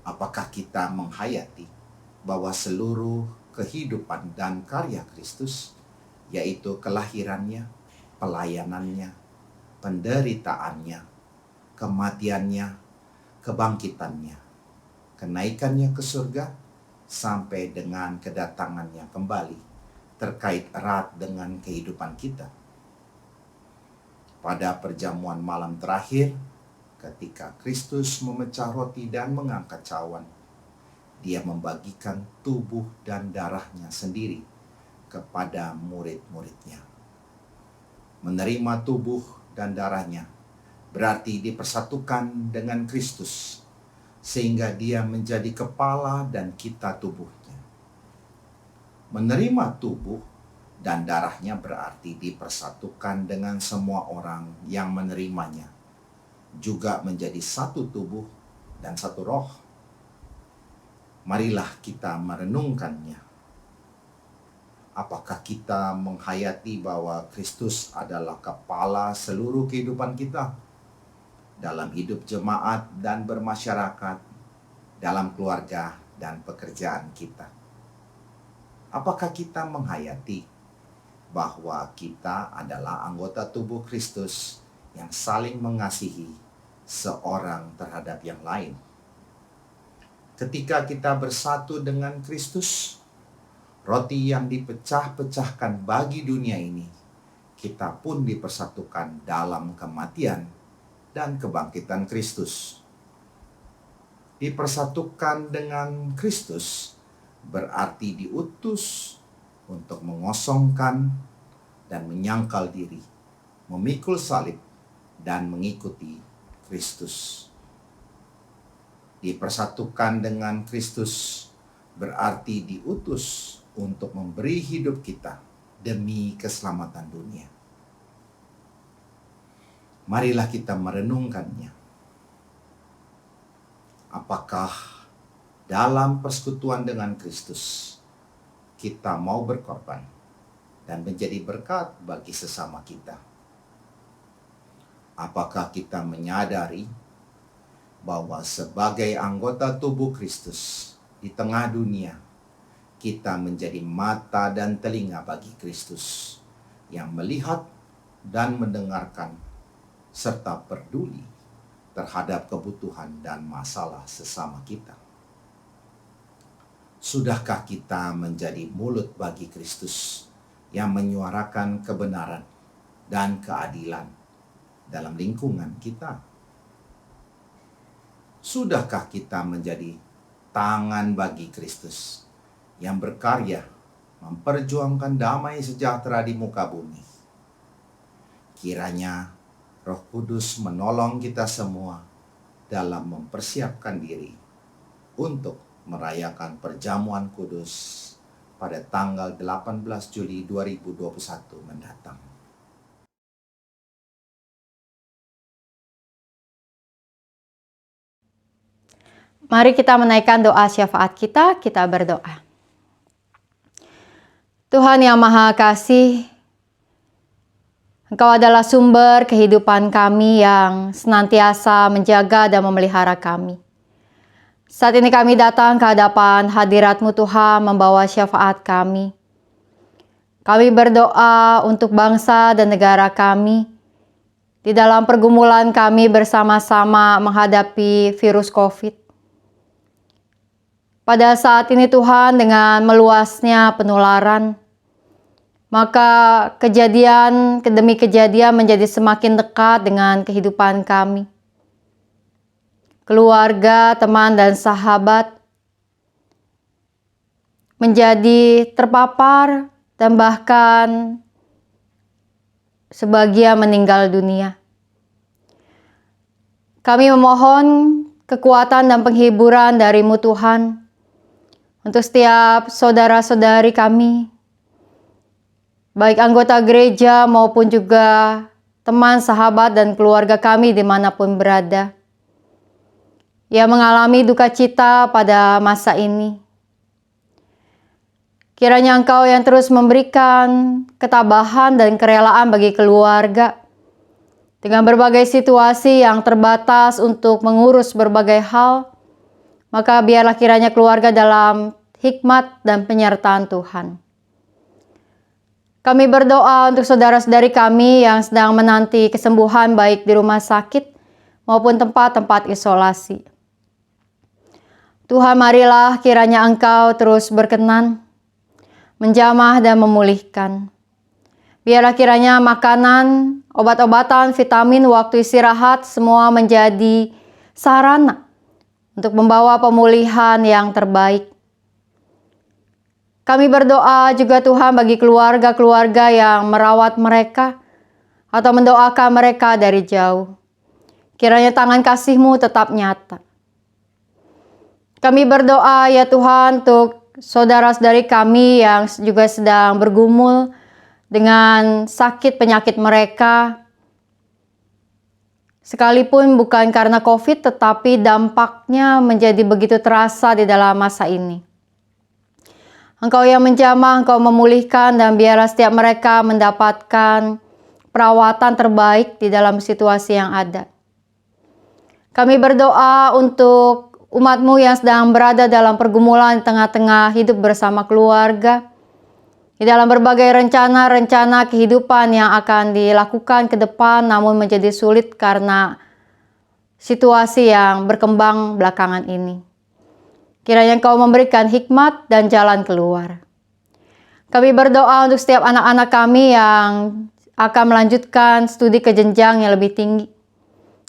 Apakah kita menghayati bahwa seluruh kehidupan dan karya Kristus, yaitu kelahirannya, pelayanannya, penderitaannya, kematiannya, kebangkitannya, kenaikannya ke surga, sampai dengan kedatangannya kembali, terkait erat dengan kehidupan kita. Pada perjamuan malam terakhir, ketika Kristus memecah roti dan mengangkat cawan, dia membagikan tubuh dan darahnya sendiri kepada murid-muridnya. Menerima tubuh dan darahnya berarti dipersatukan dengan Kristus, sehingga dia menjadi kepala dan kita tubuhnya. Menerima tubuh dan darahnya berarti dipersatukan dengan semua orang yang menerimanya, juga menjadi satu tubuh dan satu roh. Marilah kita merenungkannya. Apakah kita menghayati bahwa Kristus adalah kepala seluruh kehidupan kita dalam hidup jemaat dan bermasyarakat, dalam keluarga dan pekerjaan kita? Apakah kita menghayati bahwa kita adalah anggota tubuh Kristus yang saling mengasihi seorang terhadap yang lain? Ketika kita bersatu dengan Kristus, roti yang dipecah-pecahkan bagi dunia ini, kita pun dipersatukan dalam kematian dan kebangkitan Kristus. Dipersatukan dengan Kristus berarti diutus untuk mengosongkan dan menyangkal diri, memikul salib, dan mengikuti Kristus. Dipersatukan dengan Kristus berarti diutus untuk memberi hidup kita demi keselamatan dunia. Marilah kita merenungkannya. Apakah dalam persekutuan dengan Kristus kita mau berkorban dan menjadi berkat bagi sesama kita? Apakah kita menyadari bahwa sebagai anggota tubuh Kristus di tengah dunia, kita menjadi mata dan telinga bagi Kristus yang melihat dan mendengarkan serta peduli terhadap kebutuhan dan masalah sesama kita. Sudahkah kita menjadi mulut bagi Kristus yang menyuarakan kebenaran dan keadilan dalam lingkungan kita? Sudahkah kita menjadi tangan bagi Kristus yang berkarya memperjuangkan damai sejahtera di muka bumi? Kiranya Roh Kudus menolong kita semua dalam mempersiapkan diri untuk merayakan perjamuan kudus pada tanggal 18 Juli 2021 mendatang. Mari kita menaikkan doa syafaat kita berdoa. Tuhan yang Maha Kasih, Engkau adalah sumber kehidupan kami yang senantiasa menjaga dan memelihara kami. Saat ini kami datang ke hadapan hadirat-Mu Tuhan membawa syafaat kami. Kami berdoa untuk bangsa dan negara kami. Di dalam pergumulan kami bersama-sama menghadapi virus COVID. Pada saat ini Tuhan, dengan meluasnya penularan, maka kejadian demi kejadian menjadi semakin dekat dengan kehidupan kami. Keluarga, teman, dan sahabat menjadi terpapar dan bahkan sebagian meninggal dunia. Kami memohon kekuatan dan penghiburan dari-Mu Tuhan untuk setiap saudara-saudari kami, baik anggota gereja maupun juga teman, sahabat, dan keluarga kami dimanapun berada, yang mengalami duka cita pada masa ini. Kiranya Engkau yang terus memberikan ketabahan dan kerelaan bagi keluarga, dengan berbagai situasi yang terbatas untuk mengurus berbagai hal, maka biarlah kiranya keluarga dalam hikmat dan penyertaan Tuhan. Kami berdoa untuk saudara-saudari kami yang sedang menanti kesembuhan baik di rumah sakit maupun tempat-tempat isolasi. Tuhan, marilah kiranya Engkau terus berkenan menjamah dan memulihkan. Biarlah kiranya makanan, obat-obatan, vitamin, waktu istirahat semua menjadi sarana untuk membawa pemulihan yang terbaik. Kami berdoa juga Tuhan bagi keluarga-keluarga yang merawat mereka atau mendoakan mereka dari jauh. Kiranya tangan kasih-Mu tetap nyata. Kami berdoa ya Tuhan untuk saudara-saudari kami yang juga sedang bergumul dengan sakit penyakit mereka. Sekalipun bukan karena COVID, tetapi dampaknya menjadi begitu terasa di dalam masa ini. Engkau yang menjamah, Engkau memulihkan, dan biarlah setiap mereka mendapatkan perawatan terbaik di dalam situasi yang ada. Kami berdoa untuk umat-Mu yang sedang berada dalam pergumulan di tengah-tengah hidup bersama keluarga, di dalam berbagai rencana-rencana kehidupan yang akan dilakukan ke depan, namun menjadi sulit karena situasi yang berkembang belakangan ini. Kiranya Engkau memberikan hikmat dan jalan keluar. Kami berdoa untuk setiap anak-anak kami yang akan melanjutkan studi ke jenjang yang lebih tinggi,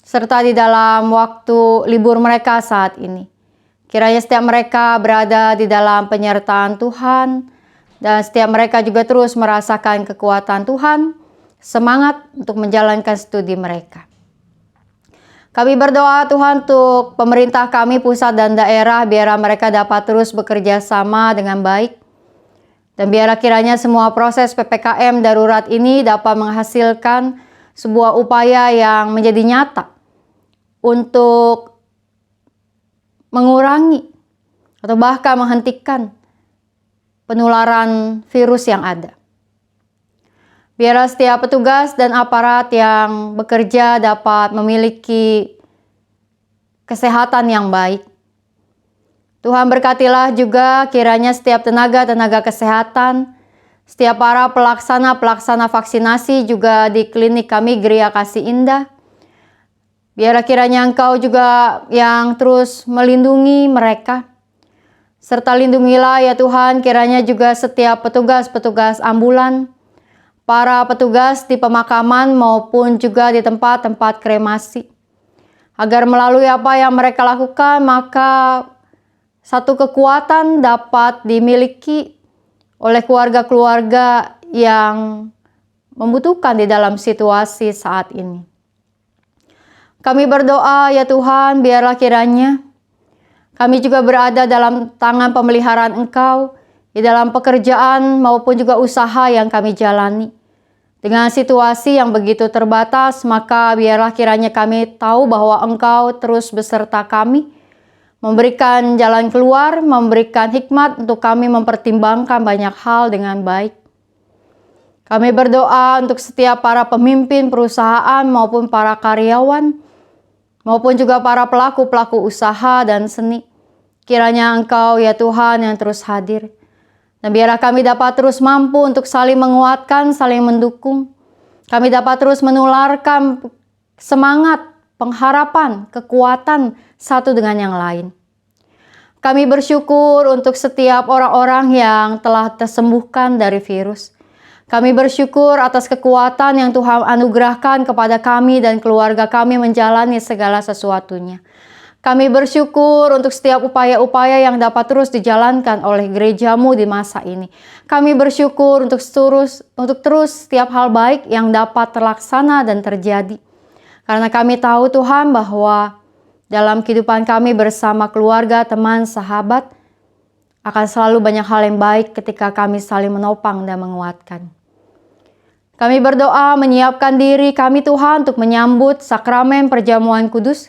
serta di dalam waktu libur mereka saat ini. Kiranya setiap mereka berada di dalam penyertaan Tuhan, dan setiap mereka juga terus merasakan kekuatan Tuhan, semangat untuk menjalankan studi mereka. Kami berdoa Tuhan untuk pemerintah kami pusat dan daerah, biarlah mereka dapat terus bekerja sama dengan baik. Dan biarlah kiranya semua proses PPKM darurat ini dapat menghasilkan sebuah upaya yang menjadi nyata untuk mengurangi atau bahkan menghentikan penularan virus yang ada. Biarlah setiap petugas dan aparat yang bekerja dapat memiliki kesehatan yang baik. Tuhan berkatilah juga kiranya setiap tenaga kesehatan, setiap para pelaksana vaksinasi juga di klinik kami Geria Kasih Indah. Biarlah kiranya Engkau juga yang terus melindungi mereka. Serta lindungilah ya Tuhan kiranya juga setiap petugas ambulan, para petugas di pemakaman maupun juga di tempat-tempat kremasi. Agar melalui apa yang mereka lakukan maka satu kekuatan dapat dimiliki oleh keluarga-keluarga yang membutuhkan di dalam situasi saat ini. Kami berdoa ya Tuhan, biarlah kiranya kami juga berada dalam tangan pemeliharaan Engkau di dalam pekerjaan maupun juga usaha yang kami jalani. Dengan situasi yang begitu terbatas, maka biarlah kiranya kami tahu bahwa Engkau terus beserta kami, memberikan jalan keluar, memberikan hikmat untuk kami mempertimbangkan banyak hal dengan baik. Kami berdoa untuk setiap para pemimpin perusahaan maupun para karyawan, maupun juga para pelaku-pelaku usaha dan seni. Kiranya Engkau ya Tuhan yang terus hadir. Dan biarlah kami dapat terus mampu untuk saling menguatkan, saling mendukung. Kami dapat terus menularkan semangat, pengharapan, kekuatan satu dengan yang lain. Kami bersyukur untuk setiap orang-orang yang telah tersembuhkan dari virus. Kami bersyukur atas kekuatan yang Tuhan anugerahkan kepada kami dan keluarga kami menjalani segala sesuatunya. Kami bersyukur untuk setiap upaya-upaya yang dapat terus dijalankan oleh gerejamu di masa ini. Kami bersyukur untuk terus setiap hal baik yang dapat terlaksana dan terjadi. Karena kami tahu Tuhan bahwa dalam kehidupan kami bersama keluarga, teman, sahabat, akan selalu banyak hal yang baik ketika kami saling menopang dan menguatkan. Kami berdoa menyiapkan diri kami Tuhan untuk menyambut sakramen perjamuan kudus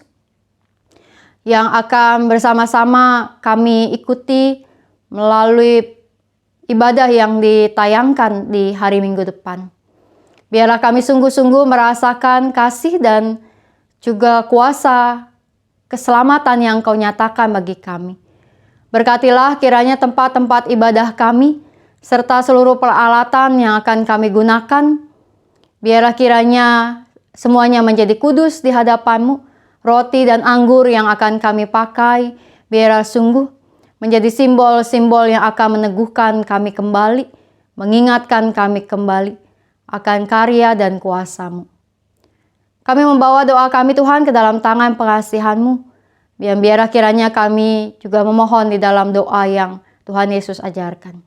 yang akan bersama-sama kami ikuti melalui ibadah yang ditayangkan di hari Minggu depan. Biarlah kami sungguh-sungguh merasakan kasih dan juga kuasa keselamatan yang Kau nyatakan bagi kami. Berkatilah kiranya tempat-tempat ibadah kami, serta seluruh peralatan yang akan kami gunakan. Biarlah kiranya semuanya menjadi kudus di hadapan-Mu. Roti dan anggur yang akan kami pakai, biarlah sungguh menjadi simbol-simbol yang akan meneguhkan kami kembali, mengingatkan kami kembali akan karya dan kuasa-Mu. Kami membawa doa kami Tuhan ke dalam tangan pengasihan-Mu. Biarlah kiranya kami juga memohon di dalam doa yang Tuhan Yesus ajarkan.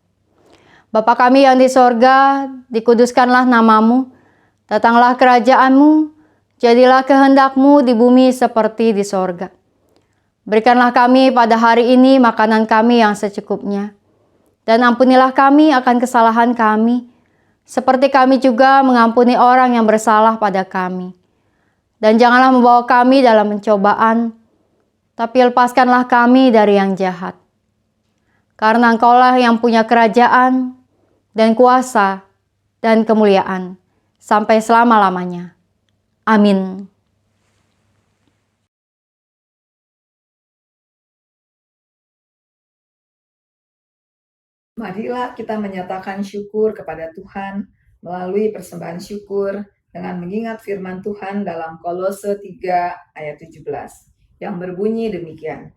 Bapa kami yang di sorga, dikuduskanlah nama-Mu, datanglah kerajaan-Mu, jadilah kehendak-Mu di bumi seperti di sorga. Berikanlah kami pada hari ini makanan kami yang secukupnya, dan ampunilah kami akan kesalahan kami, seperti kami juga mengampuni orang yang bersalah pada kami. Dan janganlah membawa kami dalam pencobaan, tapi lepaskanlah kami dari yang jahat. Karena Engkaulah yang punya kerajaan, dan kuasa, dan kemuliaan, sampai selama-lamanya. Amin. Marilah kita menyatakan syukur kepada Tuhan melalui persembahan syukur dengan mengingat firman Tuhan dalam Kolose 3 ayat 17 yang berbunyi demikian.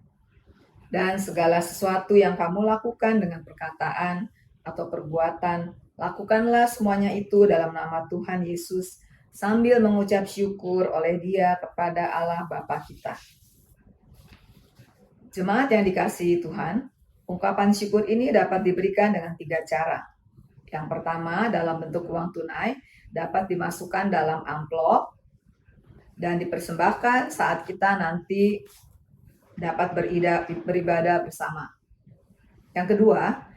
Dan segala sesuatu yang kamu lakukan dengan perkataan atau perbuatan, lakukanlah semuanya itu dalam nama Tuhan Yesus, sambil mengucap syukur oleh Dia kepada Allah Bapa kita. Jemaat yang dikasihi Tuhan, ungkapan syukur ini dapat diberikan dengan 3 cara. Yang pertama, dalam bentuk uang tunai, dapat dimasukkan dalam amplop dan dipersembahkan saat kita nanti dapat beribadah bersama. Yang kedua,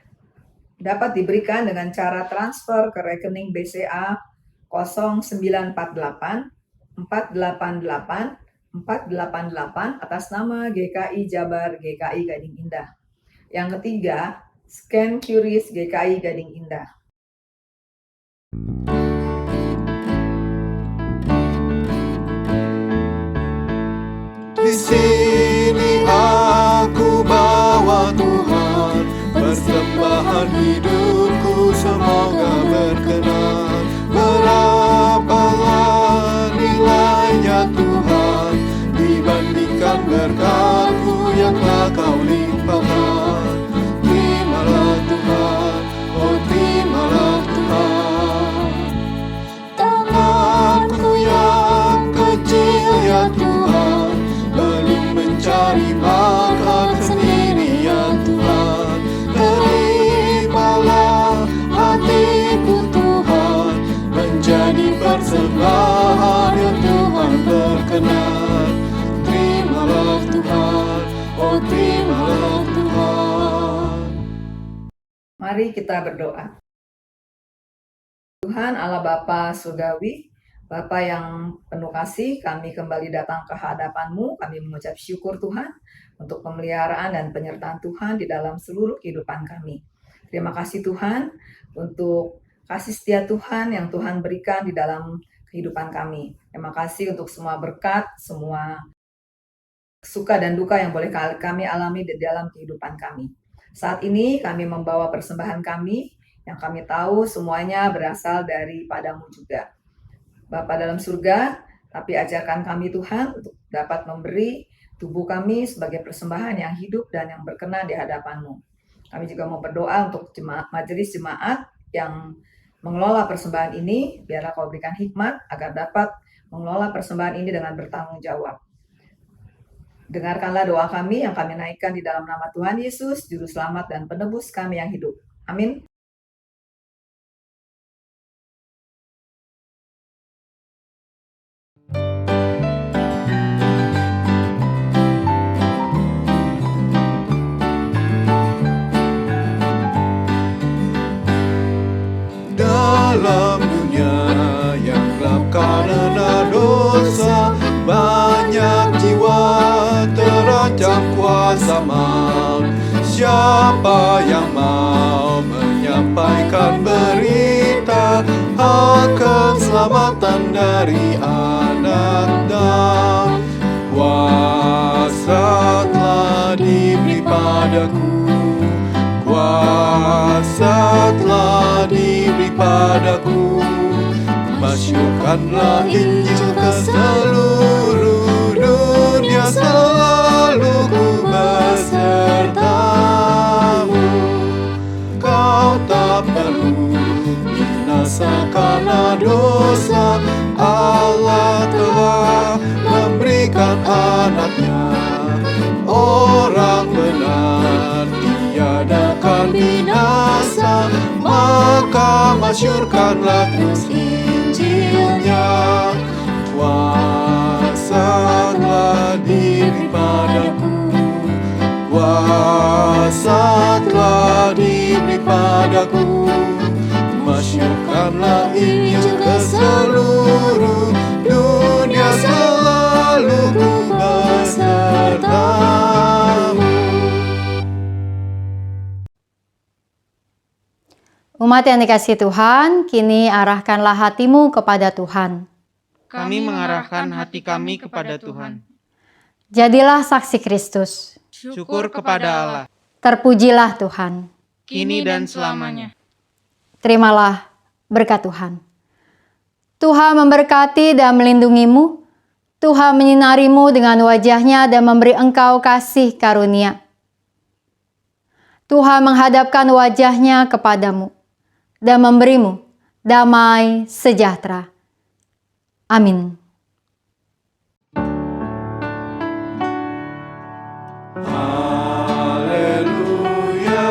dapat diberikan dengan cara transfer ke rekening BCA 0948 488 488 atas nama GKI Jabar GKI Gading Indah. Yang ketiga, scan QRIS GKI Gading Indah. Di sini aku bawa Mari kita berdoa. Tuhan Allah Bapa Surgawi, Bapa yang penuh kasih, kami kembali datang ke hadapan-Mu. Kami mengucap syukur Tuhan untuk pemeliharaan dan penyertaan Tuhan di dalam seluruh kehidupan kami. Terima kasih Tuhan untuk kasih setia Tuhan yang Tuhan berikan di dalam kehidupan kami. Terima kasih untuk semua berkat, semua suka dan duka yang boleh kami alami di dalam kehidupan kami. Saat ini kami membawa persembahan kami yang kami tahu semuanya berasal daripada-Mu juga. Bapa dalam surga, tapi ajarkan kami Tuhan untuk dapat memberi tubuh kami sebagai persembahan yang hidup dan yang berkenan di hadapan-Mu. Kami juga mau berdoa untuk majelis jemaat yang mengelola persembahan ini, biarlah Kau berikan hikmat agar dapat mengelola persembahan ini dengan bertanggung jawab. Dengarkanlah doa kami yang kami naikkan di dalam nama Tuhan Yesus, Juru Selamat dan Penebus kami yang hidup. Amin. Dalam dunia yang gelap karena dosa, banyak jiwa terancam kuasa maut. Siapa yang mau menyampaikan berita akan keselamatan dari anak Daud? Kuasa telah diberi padaku, kuasa telah diberi padaku. Masyurkanlah Injil ke seluruh dunia, selalu ku besertamu. Kau tak perlu binasa karena dosa, Allah telah memberikan anaknya. Orang benar tiadakan binasa, maka masyurkanlah terus Injilnya. Kuasa telah diberi padaku, kuasa telah diberi padaku. Masyurkanlah Injil ke seluruh dunia, selalu ku besertamu. Umat yang dikasihi Tuhan, kini arahkanlah hatimu kepada Tuhan. Kami mengarahkan hati kami kepada Tuhan. Jadilah saksi Kristus. Syukur kepada Allah, Terpujilah Tuhan. kini dan selamanya. Terimalah berkat Tuhan. Tuhan memberkati dan melindungimu. Tuhan menyinarimu dengan wajah-Nya dan memberi engkau kasih karunia. Tuhan menghadapkan wajah-Nya kepadamu dan memberimu damai sejahtera. Amin. Haleluya,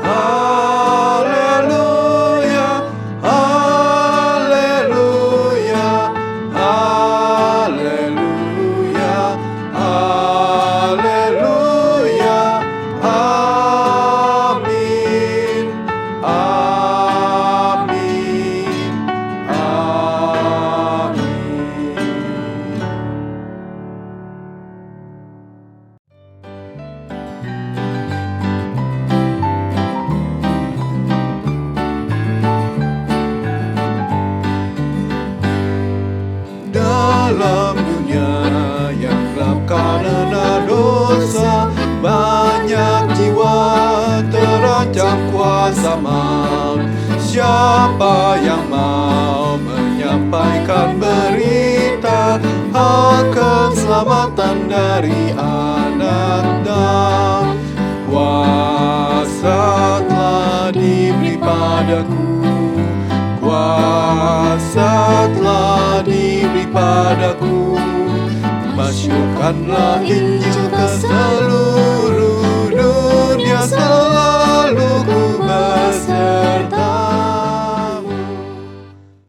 haleluya, haleluya, haleluya, haleluya. Amin, amin, amin. Dalam dunia yang gelap karena dosa, banyak jiwa terancam kuasa maut. Siapa yang mau menyampaikan berita akan keselamatan dari anak Daud? Kuasa telah diberi padaku, kuasa telah diberi padaku. Masyurkanlah Injil ke seluruh dunia, selalu ku